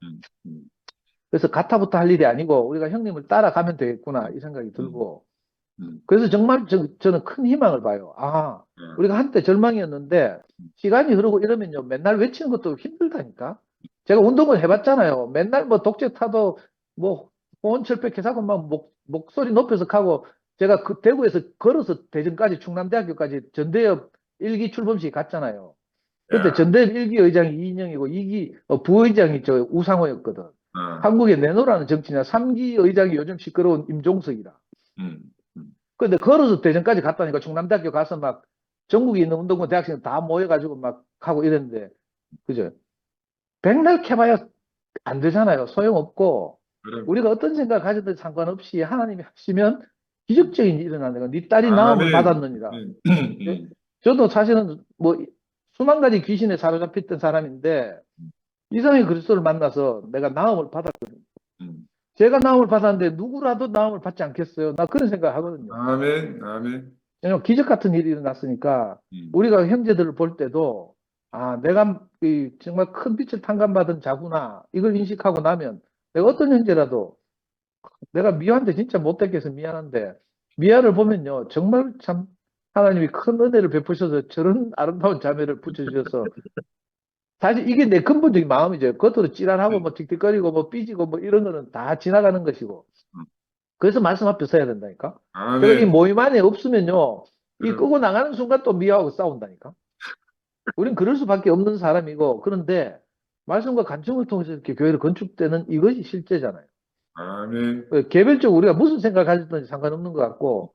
그래서 가타부터 할 일이 아니고 우리가 형님을 따라가면 되겠구나 이 생각이 들고 그래서 정말 저는 큰 희망을 봐요. 아, 우리가 한때 절망이었는데 시간이 흐르고 이러면요 맨날 외치는 것도 힘들다니까. 제가 운동을 해봤잖아요. 맨날 뭐 독재 타도 뭐 호언철폐해서 막 목소리 높여서 가고 제가 그 대구에서 걸어서 대전까지 충남대학교까지 전대협 1기 출범식 갔잖아요. 그때 야. 전대협 1기 의장이 이인영이고 2기 부의장이 저 우상호였거든. 한국에 내놓으라는 정치냐. 3기 의장이 요즘 시끄러운 임종석이라. 근데 걸어서 대전까지 갔다니까 충남대학교 가서 막 전국에 있는 운동권 대학생 다 모여가지고 막 하고 이랬는데 그죠? 백날 캐봐야 안 되잖아요. 소용없고 그래. 우리가 어떤 생각을 가졌든 상관없이 하나님이 하시면 기적적인 일이 일어나는 거야. 네 딸이 나음을 아멘. 받았느니라. 저도 사실은 뭐 수만 가지 귀신에 사로잡혔던 사람인데 이상의 그리스도를 만나서 내가 나음을 받았거든요. 제가 나음을 받았는데 누구라도 나음을 받지 않겠어요? 나 그런 생각 하거든요. 아멘. 아멘. 왜냐면 기적 같은 일이 일어났으니까 우리가 형제들을 볼 때도 아 내가 정말 큰 빛을 탕감받은 자구나 이걸 인식하고 나면 내가 어떤 형제라도 내가 미아한테 진짜 못됐겠어 미안한데 미아를 보면요 정말 참 하나님이 큰 은혜를 베푸셔서 저런 아름다운 자매를 붙여주셔서 사실 이게 내 근본적인 마음이죠. 겉으로 찌랄하고 뭐 틱틱거리고 뭐 삐지고 뭐 이런 거는 다 지나가는 것이고 그래서 말씀 앞에 서야 된다니까. 제가 이 아멘. 모임 안에 없으면요 이 끄고 나가는 순간 또 미아하고 싸운다니까. 우린 그럴 수밖에 없는 사람이고 그런데 말씀과 간증을 통해서 이렇게 교회를 건축되는 이것이 실제잖아요. 아멘. 개별적으로 우리가 무슨 생각을 가졌든지 상관없는 것 같고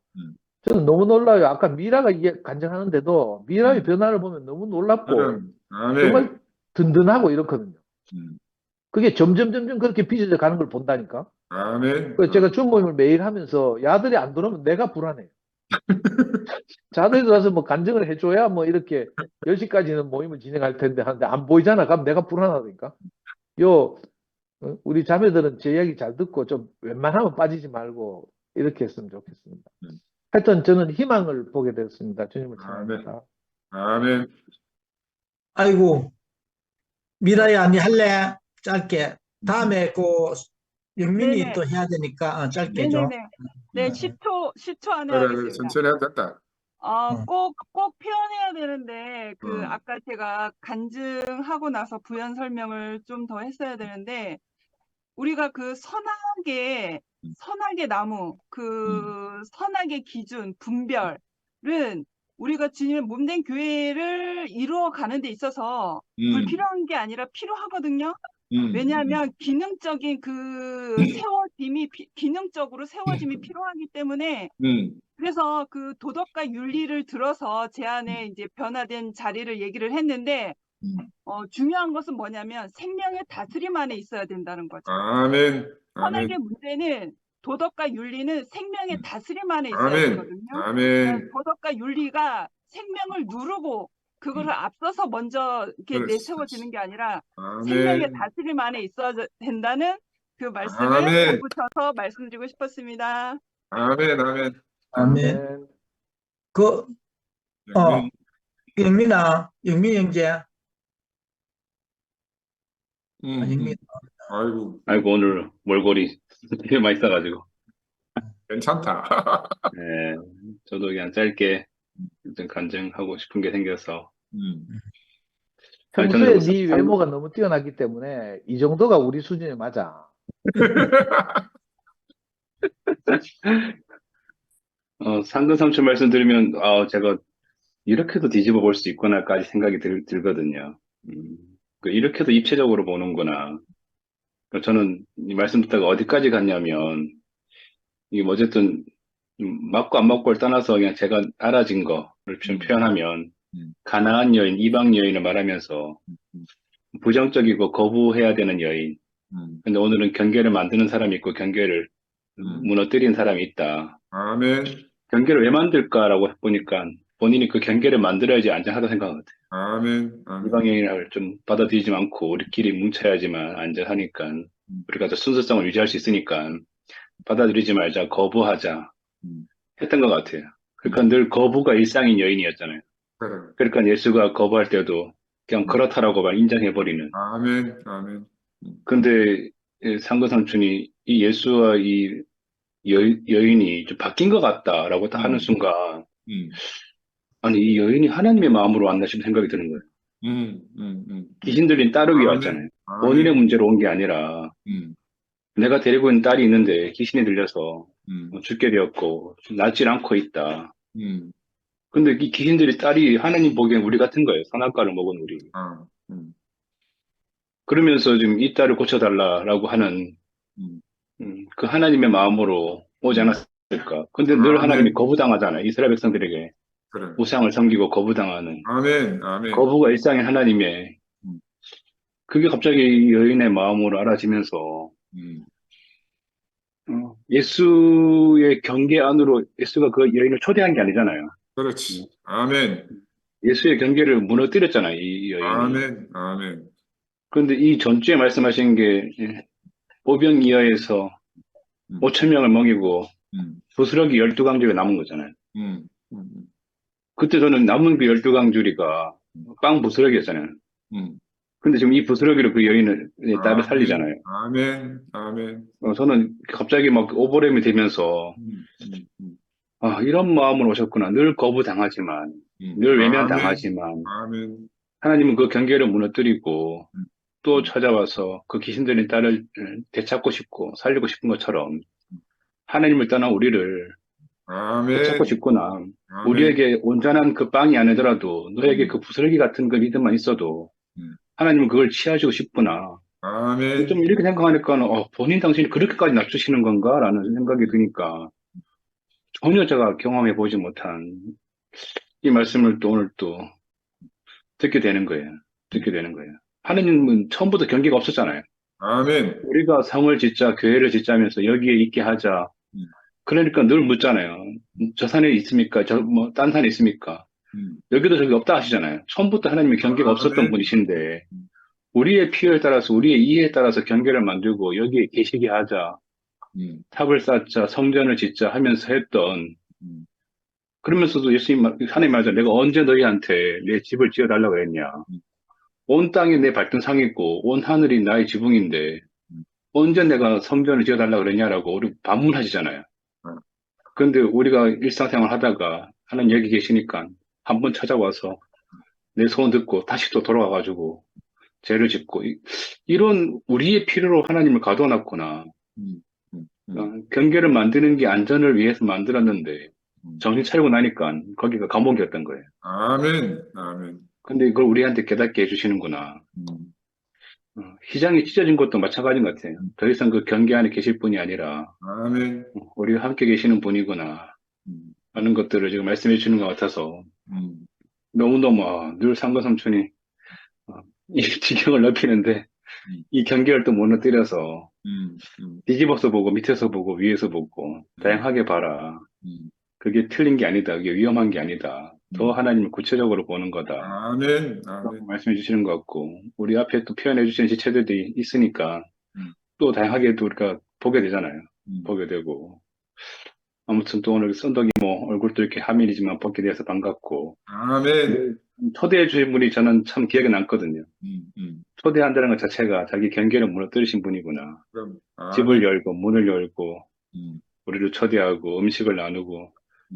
저는 너무 놀라요. 아까 미라가 이게 간증하는데도 미라의 변화를 보면 너무 놀랍고 아멘. 정말 든든하고 이렇거든요. 그게 점점 그렇게 빚어져 가는 걸 본다니까. 아멘. 그 제가 중모임을 매일 하면서 야들이 안 들어오면 내가 불안해요. 자들이 와서 뭐 간증을 해줘야 뭐 이렇게 10시까지는 모임을 진행할 텐데 하는데 안 보이잖아. 그럼 내가 불안하니까. 요, 우리 자매들은 제 이야기 잘 듣고 좀 웬만하면 빠지지 말고 이렇게 했으면 좋겠습니다. 하여튼 저는 희망을 보게 되었습니다. 주님을 찬양합니다. 아멘. 아이고, 미라야, 니 할래? 짧게. 다음에 영민이 네네. 또 해야 되니까 짧게 좀. 네네네. 네, 10초 안에 그래, 하겠습니다. 천천히 해도 된다. 꼭 표현해야 되는데, 음. 아까 제가 간증하고 나서 부연 설명을 좀 더 했어야 되는데, 우리가 그 선악의 나무, 선악의 기준, 분별은 우리가 주님의 몸된 교회를 이루어 가는 데 있어서 불필요한 게 아니라 필요하거든요. 왜냐하면 기능적인 기능적으로 세워짐이 필요하기 때문에, 그래서 그 도덕과 윤리를 들어서 제 안에 이제 변화된 자리를 얘기를 했는데, 중요한 것은 뭐냐면 생명의 다스림 안에 있어야 된다는 거죠. 아멘. 선악의 아멘. 문제는 도덕과 윤리는 생명의 다스림 안에 있어야 아멘. 되거든요. 아멘. 도덕과 윤리가 생명을 누르고 그거를 앞서서 먼저 이렇게 그렇지. 내세워지는 게 아니라 생명의 아멘. 다스림 안에 있어야 된다는 그 말씀을 아멘. 덧붙여서 말씀드리고 싶었습니다. 아멘. 아멘. 아멘. 영민. 영민 형제. 영민. 아이고, 오늘 몰골이 되게 많이 써가지고. 괜찮다. 네, 저도 그냥 짧게 좀 간증하고 싶은 게 생겨서. 평소에 네 외모가 너무 뛰어나기 때문에 이 정도가 우리 수준에 맞아. 상근 삼촌 말씀드리면, 제가 이렇게도 뒤집어 볼 수 있구나까지 생각이 들거든요. 이렇게도 입체적으로 보는구나. 저는 이 말씀 듣다가 어디까지 갔냐면, 이게 뭐 어쨌든, 맞고 안 맞고를 떠나서 그냥 제가 알아진 거를 좀 표현하면, 가나안 여인, 이방 여인을 말하면서, 부정적이고 거부해야 되는 여인. 근데 오늘은 경계를 만드는 사람이 있고, 경계를 무너뜨린 사람이 있다. 아멘. 경계를 왜 만들까라고 해보니까, 본인이 그 경계를 만들어야지 안전하다 생각하거든요. 아멘. 아멘. 이방 여인을 좀 받아들이지 않고, 우리끼리 뭉쳐야지만 안전하니까, 우리가 더 순수성을 유지할 수 있으니까, 받아들이지 말자, 거부하자, 했던 것 같아요. 그러니까 늘 거부가 일상인 여인이었잖아요. 그래. 그러니까 예수가 거부할 때도 그냥 그렇다라고만 인정해버리는. 아멘. 아멘. 근데 상도 삼촌이 이 예수와 이 여인이 좀 바뀐 것 같다라고 딱 하는 순간, 아니, 이 여인이 하나님의 마음으로 왔나 싶은 생각이 드는 거예요. 귀신 들린 딸을 위해 왔잖아요. 본인의 문제로 온 게 아니라, 내가 데리고 있는 딸이 있는데 귀신이 들려서 죽게 되었고, 낫질 않고 있다. 근데 이 귀신들이 딸이 하나님 보기엔 우리 같은 거예요. 선악과를 먹은 우리. 그러면서 지금 이 딸을 고쳐달라라고 하는, 그 하나님의 마음으로 오지 않았을까. 근데 늘 하나님이 거부당하잖아요. 이스라엘 백성들에게. 그래. 우상을 섬기고 거부당하는. 아멘. 아멘. 거부가 일상인 하나님의, 그게 갑자기 여인의 마음으로 알아지면서, 예수의 경계 안으로 예수가 그 여인을 초대한 게 아니잖아요. 그렇지. 아멘. 예수의 경계를 무너뜨렸잖아요, 이 여인이. 아멘. 아멘. 그런데 이 전주에 말씀하신 게, 오병이어에서 5,000명을 먹이고, 부스러기 12강줄이 남은 거잖아요. 그때 저는 남은 그 12강줄이가 빵 부스러기였잖아요. 근데 지금 이 부스러기로 그 여인을, 딸을 살리잖아요. 아멘. 아멘. 저는 갑자기 막 오버랩이 되면서, 이런 마음으로 오셨구나. 늘 거부당하지만, 늘 외면당하지만, 아멘. 하나님은 그 경계를 무너뜨리고, 또 찾아와서 그 귀신 들린 딸을 되찾고 싶고, 살리고 싶은 것처럼, 하나님을 떠난 우리를 아멘. 되찾고 싶구나. 아멘. 우리에게 온전한 그 빵이 아니더라도, 너에게 그 부스러기 같은 그 믿음만 있어도, 하나님은 그걸 취하시고 싶구나. 아멘. 좀 이렇게 생각하니까, 본인 당신이 그렇게까지 낮추시는 건가? 라는 생각이 드니까, 전혀 제가 경험해 보지 못한 이 말씀을 또 오늘 또 듣게 되는 거예요. 듣게 되는 거예요. 하느님은 처음부터 경계가 없었잖아요. 아멘. 우리가 성을 짓자, 교회를 짓자면서 여기에 있게 하자. 음. 그러니까 늘 묻잖아요. 저 산에 있습니까? 딴 산에 있습니까? 여기도 저기 없다 하시잖아요. 처음부터 하나님의 경계가 없었던 아멘. 분이신데, 우리의 필요에 따라서, 우리의 이해에 따라서 경계를 만들고, 여기에 계시게 하자. 탑을 쌓자, 성전을 짓자 하면서 했던, 그러면서도 하나님 말하자. 내가 언제 너희한테 내 집을 지어달라고 했냐. 온 땅이 내 발등상 있고, 온 하늘이 나의 지붕인데, 언제 내가 성전을 지어달라고 그랬냐라고 우리 반문하시잖아요. 그런데 우리가 일상생활 하다가 하나님 여기 계시니까 한번 찾아와서 내 소원 듣고 다시 또 돌아와가지고 죄를 짓고, 이런 우리의 필요로 하나님을 가둬놨구나. 경계를 만드는 게 안전을 위해서 만들었는데, 정신 차리고 나니까 거기가 감옥이었던 거예요. 아멘. 아멘. 근데 이걸 우리한테 깨닫게 해주시는구나. 휘장이 찢어진 것도 마찬가지인 것 같아요. 더 이상 그 경계 안에 계실 분이 아니라, 아멘. 우리가 함께 계시는 분이구나 하는 것들을 지금 말씀해 주시는 것 같아서 너무너무 늘 상거삼촌이 이 지경을 넓히는데 이 경계를 또 무너뜨려서 뒤집어서 보고 밑에서 보고 위에서 보고 다양하게 봐라. 그게 틀린 게 아니다. 그게 위험한 게 아니다. 더 하나님을 구체적으로 보는 거다. 아멘. 아멘. 말씀해 주시는 것 같고, 우리 앞에 또 표현해 주시는 지체들이 있으니까 또 다양하게 또 우리가 보게 되잖아요. 보게 되고. 아무튼 또 오늘 썬덕이 얼굴도 이렇게 화면이지만 보게 돼서 반갑고, 아멘. 초대해 주신 분이 저는 참 기억에 남거든요. 초대한다는 것 자체가 자기 경계를 무너뜨리신 분이구나. 그럼, 집을 열고 문을 열고 우리를 초대하고 음식을 나누고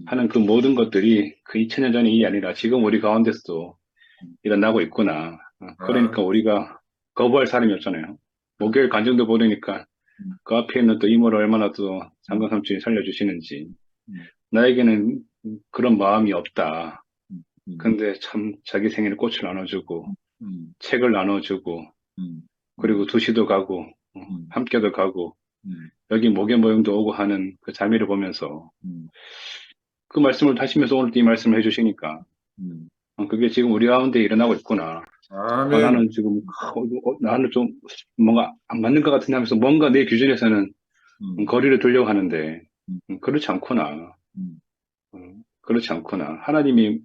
하는 그 모든 것들이 그 2000년 전의 일이 아니라 지금 우리 가운데서도 일어나고 있구나. 그러니까 우리가 거부할 사람이 없잖아요. 목요일 간증도 보니까 그 앞에 있는 또 이모를 얼마나 또 상관삼촌이 살려주시는지. 나에게는 그런 마음이 없다. 근데 참 자기 생일에 꽃을 나눠주고 책을 나눠주고 그리고 두시도 가고 함께도 가고 여기 목회 모형도 오고 하는 그 자매를 보면서 그 말씀을 하시면서 오늘 이 말씀을 해주시니까 그게 지금 우리 가운데 일어나고 있구나. 아멘. 나는 지금 나는 좀 뭔가 안 맞는 것 같은데 하면서 뭔가 내 기준에서는 거리를 두려고 하는데 그렇지 않구나. 그렇지 않구나. 하나님이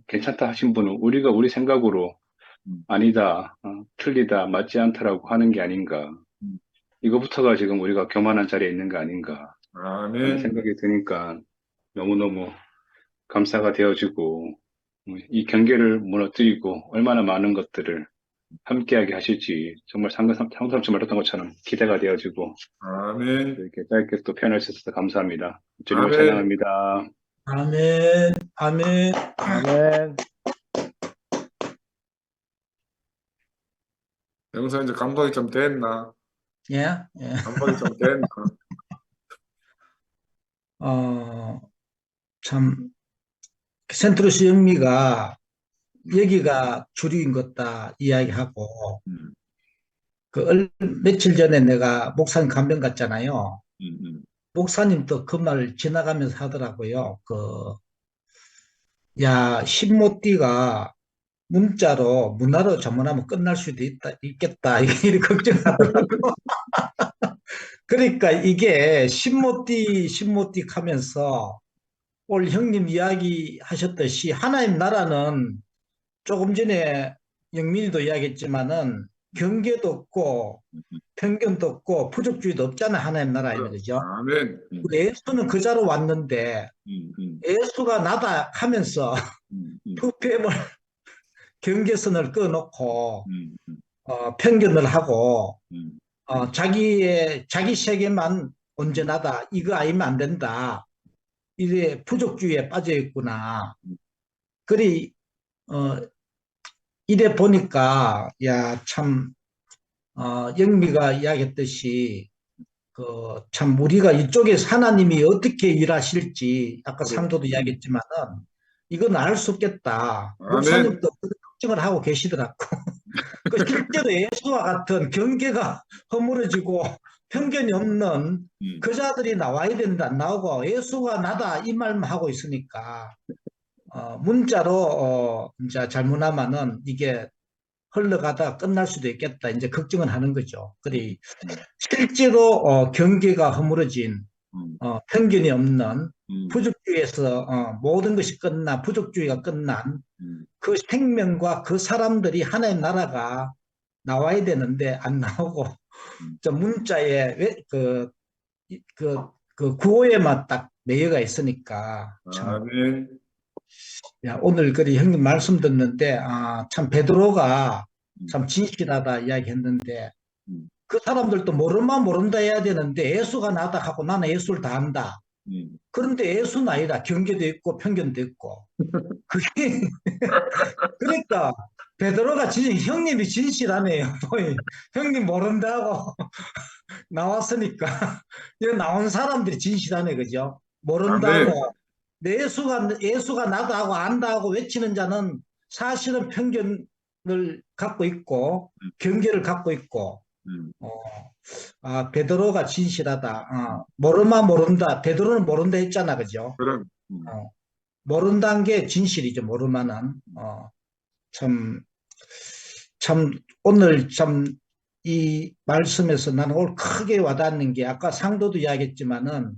괜찮다 하신 분은 우리가 우리 생각으로 아니다, 틀리다, 맞지 않다라고 하는 게 아닌가. 이거부터가 지금 우리가 교만한 자리에 있는 거 아닌가 하는 아멘. 생각이 드니까 너무너무 감사가 되어지고 이 경계를 무너뜨리고 얼마나 많은 것들을 함께하게 하실지 정말 상삼촌 말했던 것처럼 기대가 되어지고 아멘. 이렇게 짧게 또 표현할 수 있어서 감사합니다. 주님을 아멘. 찬양합니다. 아멘, 아멘. 아멘. 영상 이제 감독이 좀 됐나? 예, 예. 감독이 좀 됐나? 참, 센트루스 영미가 여기가 주류인 것다 이야기하고, 며칠 전에 내가 목사님 간병 갔잖아요. 목사님도 그 말 지나가면서 하더라고요. 신모띠가 문자로, 문화로 전문하면 끝날 수도 있겠다. 이렇게 걱정하더라고. 그러니까 이게 신모띠 하면서 오늘 형님 이야기 하셨듯이 하나님 나라는 조금 전에 영민이도 이야기했지만은 경계도 없고 편견도 없고 부족주의도 없잖아. 하나님 나라에. 그죠? 아멘. 예수는 그 자로 왔는데 예수가 나다 하면서 푸념을 경계선을 끊어놓고 편견을 하고 자기 세계만 온전하다. 이거 아니면 안 된다. 이래 부족주의에 빠져 있구나. 이래 보니까 참 영미가 이야기했듯이 참 우리가 이쪽에서 하나님이 어떻게 일하실지 아까 상도도 이야기했지만은 이건 알 수 없겠다. 아멘. 목사님도 그 걱정을 하고 계시더라고. 실제로 예수와 같은 경계가 허물어지고 편견이 없는 그 자들이 나와야 된다. 안 나오고 예수가 나다 이 말만 하고 있으니까 문자로 이제 잘못하면은 이게 흘러가다 끝날 수도 있겠다. 이제 걱정은 하는 거죠. 그리 실제로 경계가 허물어진 편견이 없는 부족주의에서 모든 것이 끝나 부족주의가 끝난 그 생명과 그 사람들이 하나의 나라가 나와야 되는데 안 나오고 저 문자에 그 구호에만 딱 매여가 있으니까 참, 아멘. 야, 오늘 그리 형님 말씀 듣는데 참 베드로가 참 진실하다 이야기했는데 그 사람들도 모르면 모른다 해야 되는데 예수가 나다 하고 나는 예수를 다 안다. 그런데 예수는 아니다. 경계도 있고 편견도 있고. 그게 그러니까 베드로가 형님이 진실하네요. 형님 모른다고 나왔으니까 여기 나온 사람들이 진실하네, 그죠? 모른다고 예수가 나다 하고 안다 하고 외치는 자는 사실은 편견을 갖고 있고 경계를 갖고 있고 베드로가 진실하다. 모르면 모른다. 베드로는 모른다 했잖아, 그죠? 그럼. 모른다는 게 진실이죠. 모르면은 참 오늘 참 이 말씀에서 나는 오늘 크게 와닿는 게 아까 상도도 이야기했지만은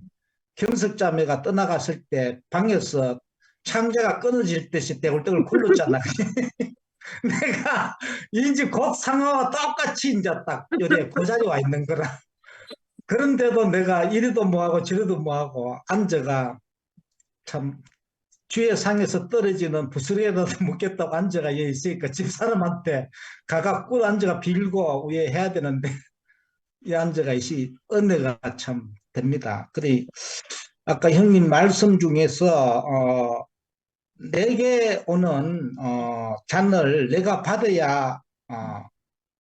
경석자매가 떠나갔을 때 방에서 창자가 끊어질 듯이 떼굴떼굴 굴렀잖아. 내가 이제 곧 상황과 똑같이 이제 딱 여기 그 자리에 와 있는 거라. 그런데도 내가 이리도 뭐하고 저리도 뭐하고 앉아가 참 주의 상에서 떨어지는 부스러기라도 묻겠다고 앉아가 여기 있으니까 집사람한테 가가 꿀 앉아가 빌고 위에 해야 되는데 이 앉아가 있이 은혜가 참 됩니다. 그래 아까 형님 말씀 중에서 내게 오는 잔을 내가 받아야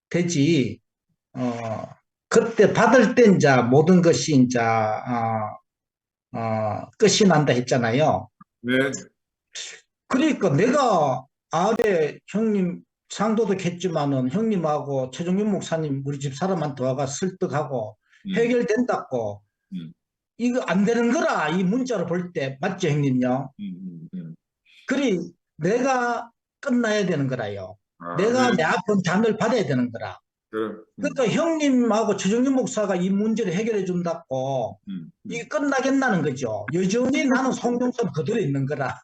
되지. 그때 받을 때 이제 모든 것이 이제 끝이 난다 했잖아요. 네. 그러니까 내가 아래 형님 상도도 했지만은 형님하고 최종윤 목사님 우리 집 사람한테 와가 설득하고 해결된다고 이거 안 되는 거라 이 문자를 볼 때 맞죠 형님요? 그리 내가 끝나야 되는 거라요. 내가 내 아픈 잔을 받아야 되는 거라. 그러니까 형님하고 최종윤 목사가 이 문제를 해결해 준다고 이게 끝나겠다는 거죠. 여전히 나는 송영선 그대로 있는 거라.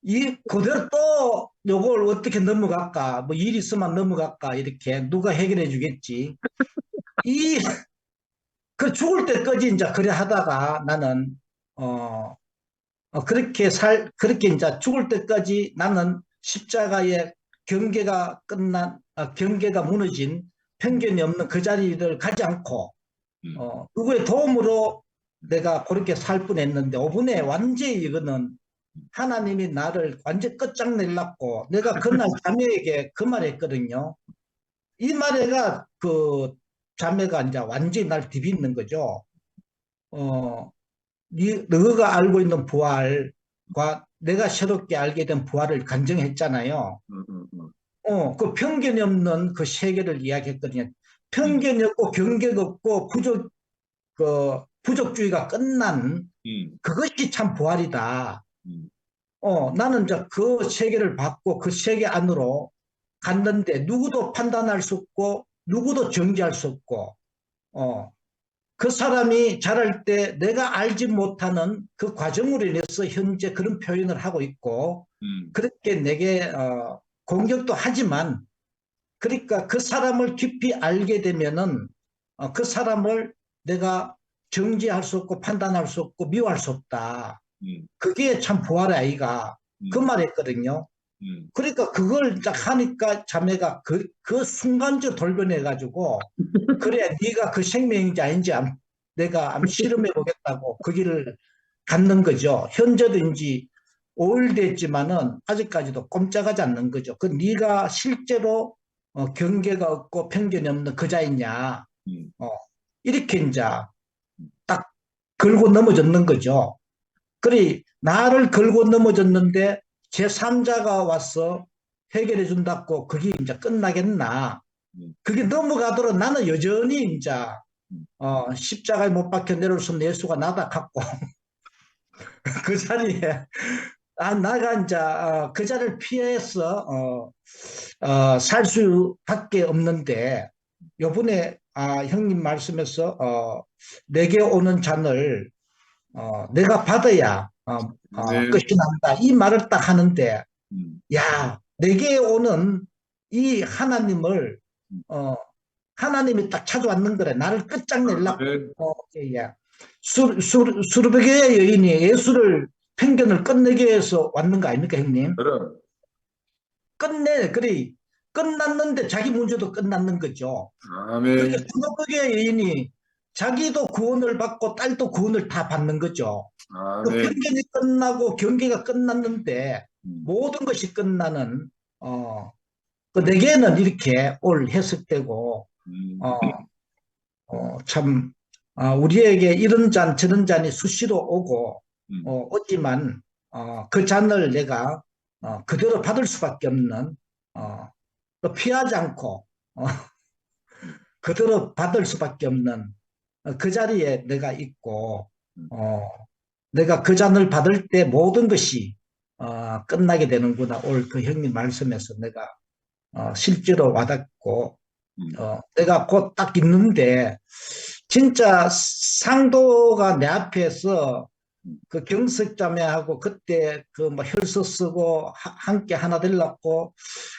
이 그대로 또 요걸 어떻게 넘어갈까? 뭐 일 있으면 넘어갈까? 이렇게 누가 해결해 주겠지. 그 죽을 때까지 이제 그래 하다가 나는 그렇게 이제 죽을 때까지 나는 십자가의 경계가 경계가 무너진 편견이 없는 그 자리를 가지 않고 누구의 도움으로 내가 그렇게 살 뻔했는데 5분에 완전히 이거는 하나님이 나를 완전 끝장내려고 내가 그날 자매에게 그 말했거든요. 이 말에가 그 자매가 이제 완전히 날 뒤집는 거죠. 너가 알고 있는 부활과 내가 새롭게 알게 된 부활을 간증했잖아요. 그 편견이 없는 그 세계를 이야기했거든요. 편견이 없고 경계가 없고 부족주의가 끝난 그것이 참 부활이다. 나는 이제 그 세계를 받고 그 세계 안으로 갔는데 누구도 판단할 수 없고 누구도 정지할 수 없고 그 사람이 자랄 때 내가 알지 못하는 그 과정으로 인해서 현재 그런 표현을 하고 있고 그렇게 내게 공격도 하지만 그러니까 그 사람을 깊이 알게 되면은 그 사람을 내가 정지할 수 없고 판단할 수 없고 미워할 수 없다. 그게 참 부활의 아이가 그 말했거든요. 그러니까 그걸 딱 하니까 자매가 그 순간적으로 돌변해가지고 그래 네가 그 생명인지 아닌지 내가 한번 실험해 보겠다고 그 길을 갖는 거죠. 현재도 이제 5일 됐지만은 아직까지도 꼼짝하지 않는 거죠. 그 네가 실제로 경계가 없고 편견이 없는 그자이냐 이렇게 이제 딱 걸고 넘어졌는 거죠. 그래 나를 걸고 넘어졌는데 제3자가 와서 해결해 준다고 그게 이제 끝나겠나. 그게 넘어가도록 나는 여전히 이제 십자가에 못 박혀 내려올 수 없는 예수가 나다 갖고 그 자리에 나가 이제 그 자를 피해서 살 수밖에 없는데 요번에 형님 말씀에서 내게 오는 잔을 내가 받아야 네. 끝이 난다 이 말을 딱 하는데 음, 야 내게 오는 이 하나님을 하나님이 딱 찾아왔는 거래. 나를 끝장내려고. 아멘. 예. 수르베게의 여인이 예수를 편견을 끝내기 위해서 왔는 거 아닙니까, 형님? 그럼. 그래. 끝났는데 자기 문제도 끝났는 거죠. 아멘. 그러니까 수르베게의 여인이 자기도 구원을 받고 딸도 구원을 다 받는 거죠. 그 아멘. 편견이 끝나고 경계가 끝났는데 음, 모든 것이 끝나는 그 내게는 이렇게 올 해석되고 음, 참 우리에게 이런 잔 저런 잔이 수시로 오고 음, 오지만 그 잔을 내가 그대로 받을 수밖에 없는 또 피하지 않고 그대로 받을 수밖에 없는 그 자리에 내가 있고 내가 그 잔을 받을 때 모든 것이 끝나게 되는구나. 올 그 형님 말씀에서 내가 실제로 와닿고 내가 곧 딱 있는데 진짜 상도가 내 앞에서 그 경석자매하고 그때 그 뭐 혈서 쓰고 함께 하나 되려고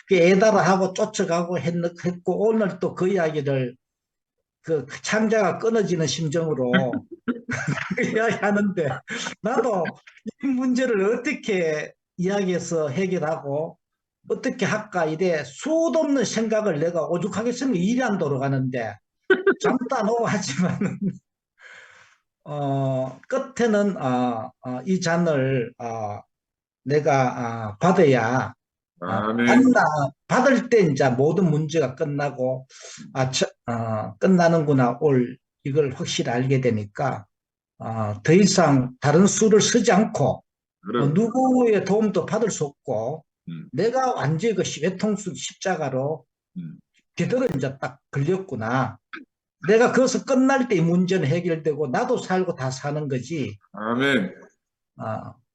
그 애달아 하고 쫓아가고 했고 오늘 또 그 이야기를 그 창자가 끊어지는 심정으로 이야기하는데 나도 이 문제를 어떻게 이야기해서 해결하고 어떻게 할까 이래 수도 없는 생각을 내가 오죽하게 쓰면 일이 안 돌아가는데 잠도 안 오고 하지만 끝에는 이 잔을 내가 받아야 아멘. 받을 때 이제 모든 문제가 끝나고 끝나는구나 올 이걸 확실히 알게 되니까 더 이상 다른 수를 쓰지 않고 그럼. 누구의 도움도 받을 수 없고 음, 내가 완전히 그 외통수 십자가로 제대로 이제 딱 걸렸구나. 내가 거기서 끝날 때 이 문제는 해결되고 나도 살고 다 사는 거지. 아멘.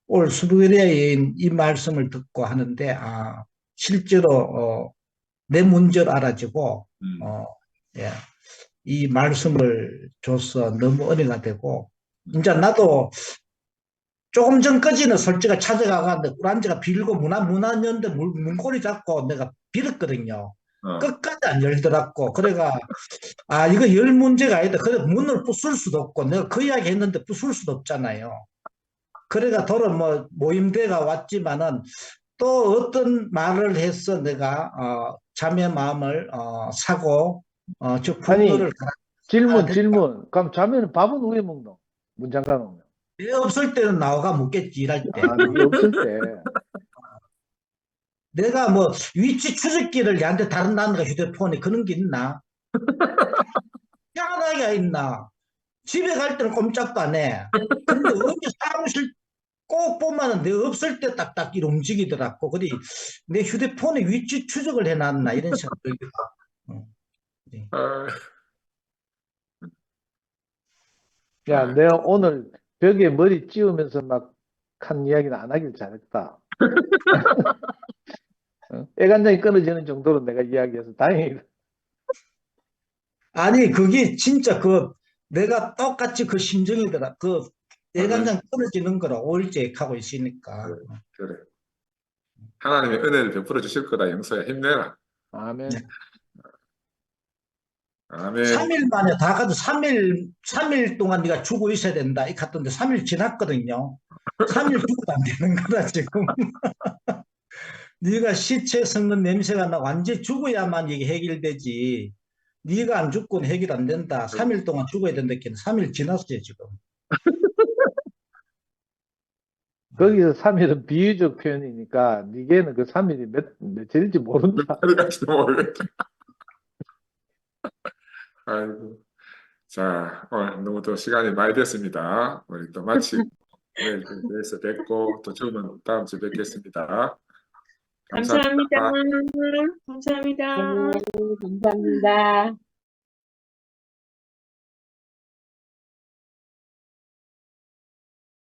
올 수부리아의 이 말씀을 듣고 하는데 실제로 내 문제를 알아지고 예, 이 말씀을 줘서 너무 은혜가 되고 이제 나도 조금 전까지는 솔직히 찾아가는데 꿀안지가 빌고 문 안 열는데 문고리 잡고 내가 빌었거든요. 끝까지 안 열더라고. 그래가 이거 열 문제가 아니다. 그래 문을 부술 수도 없고 내가 그 이야기 했는데 부술 수도 없잖아요. 그래가 돌아 뭐 모임대가 왔지만은 또 어떤 말을 해서 내가 자매 마음을 사고 저 분노를 질문. 그럼 자매는 밥은 왜 먹노? 문장가 놓으면. 내 없을 때는 나와가 묻겠지 일할 때. 네 없을 때. 내가 뭐 위치 추적기를 얘한테 다른 나라가 휴대폰에 그런 게 있나? 희한하게 있나? 집에 갈 때는 꼼짝도 안 해. 근데 언제 사무실 꼭 보면은 내가 없을 때 딱딱 이렇게 움직이더라고. 그래 내 휴대폰에 위치 추적을 해놨나 이런 생각이 들어. 아, 야, 내가 오늘 벽에 머리 찌우면서 막 한 이야기는 안 하길 잘했다. 애간장이 끊어지는 정도로 내가 이야기해서 다행이다. 아니 그게 진짜 내가 똑같이 그 심정이더라. 애간장 끊어지는 거라 오일째 하고 있으니까. 그래. 하나님의 은혜를 베풀어 주실 거다, 영서야. 힘내라. 아멘. 아멘. 3일 만에 다 가도 3일 동안 네가 죽어 있어야 된다. 이 같던데 3일 지났거든요. 3일 죽어도 안 되는 거다, 지금. 네가 시체 썩는 냄새가 나 완전히 죽어야만 이게 해결되지. 네가 안 죽고는 해결 안 된다. 3일 동안 죽어야 된다. 3일 지났어요, 지금. 거기서 3일은 비유적 표현이니까 니게는 그 3일이 며칠인지 모른다. 어디까지도 모르겠다. 아이고. 자, 오늘 너무 또 시간이 많이 됐습니다. 우리 또 마치 내일 뵈서 뵙고 또 저는 다음 주에 뵙겠습니다. 감사합니다. 감사합니다. 감사합니다. 감사합니다.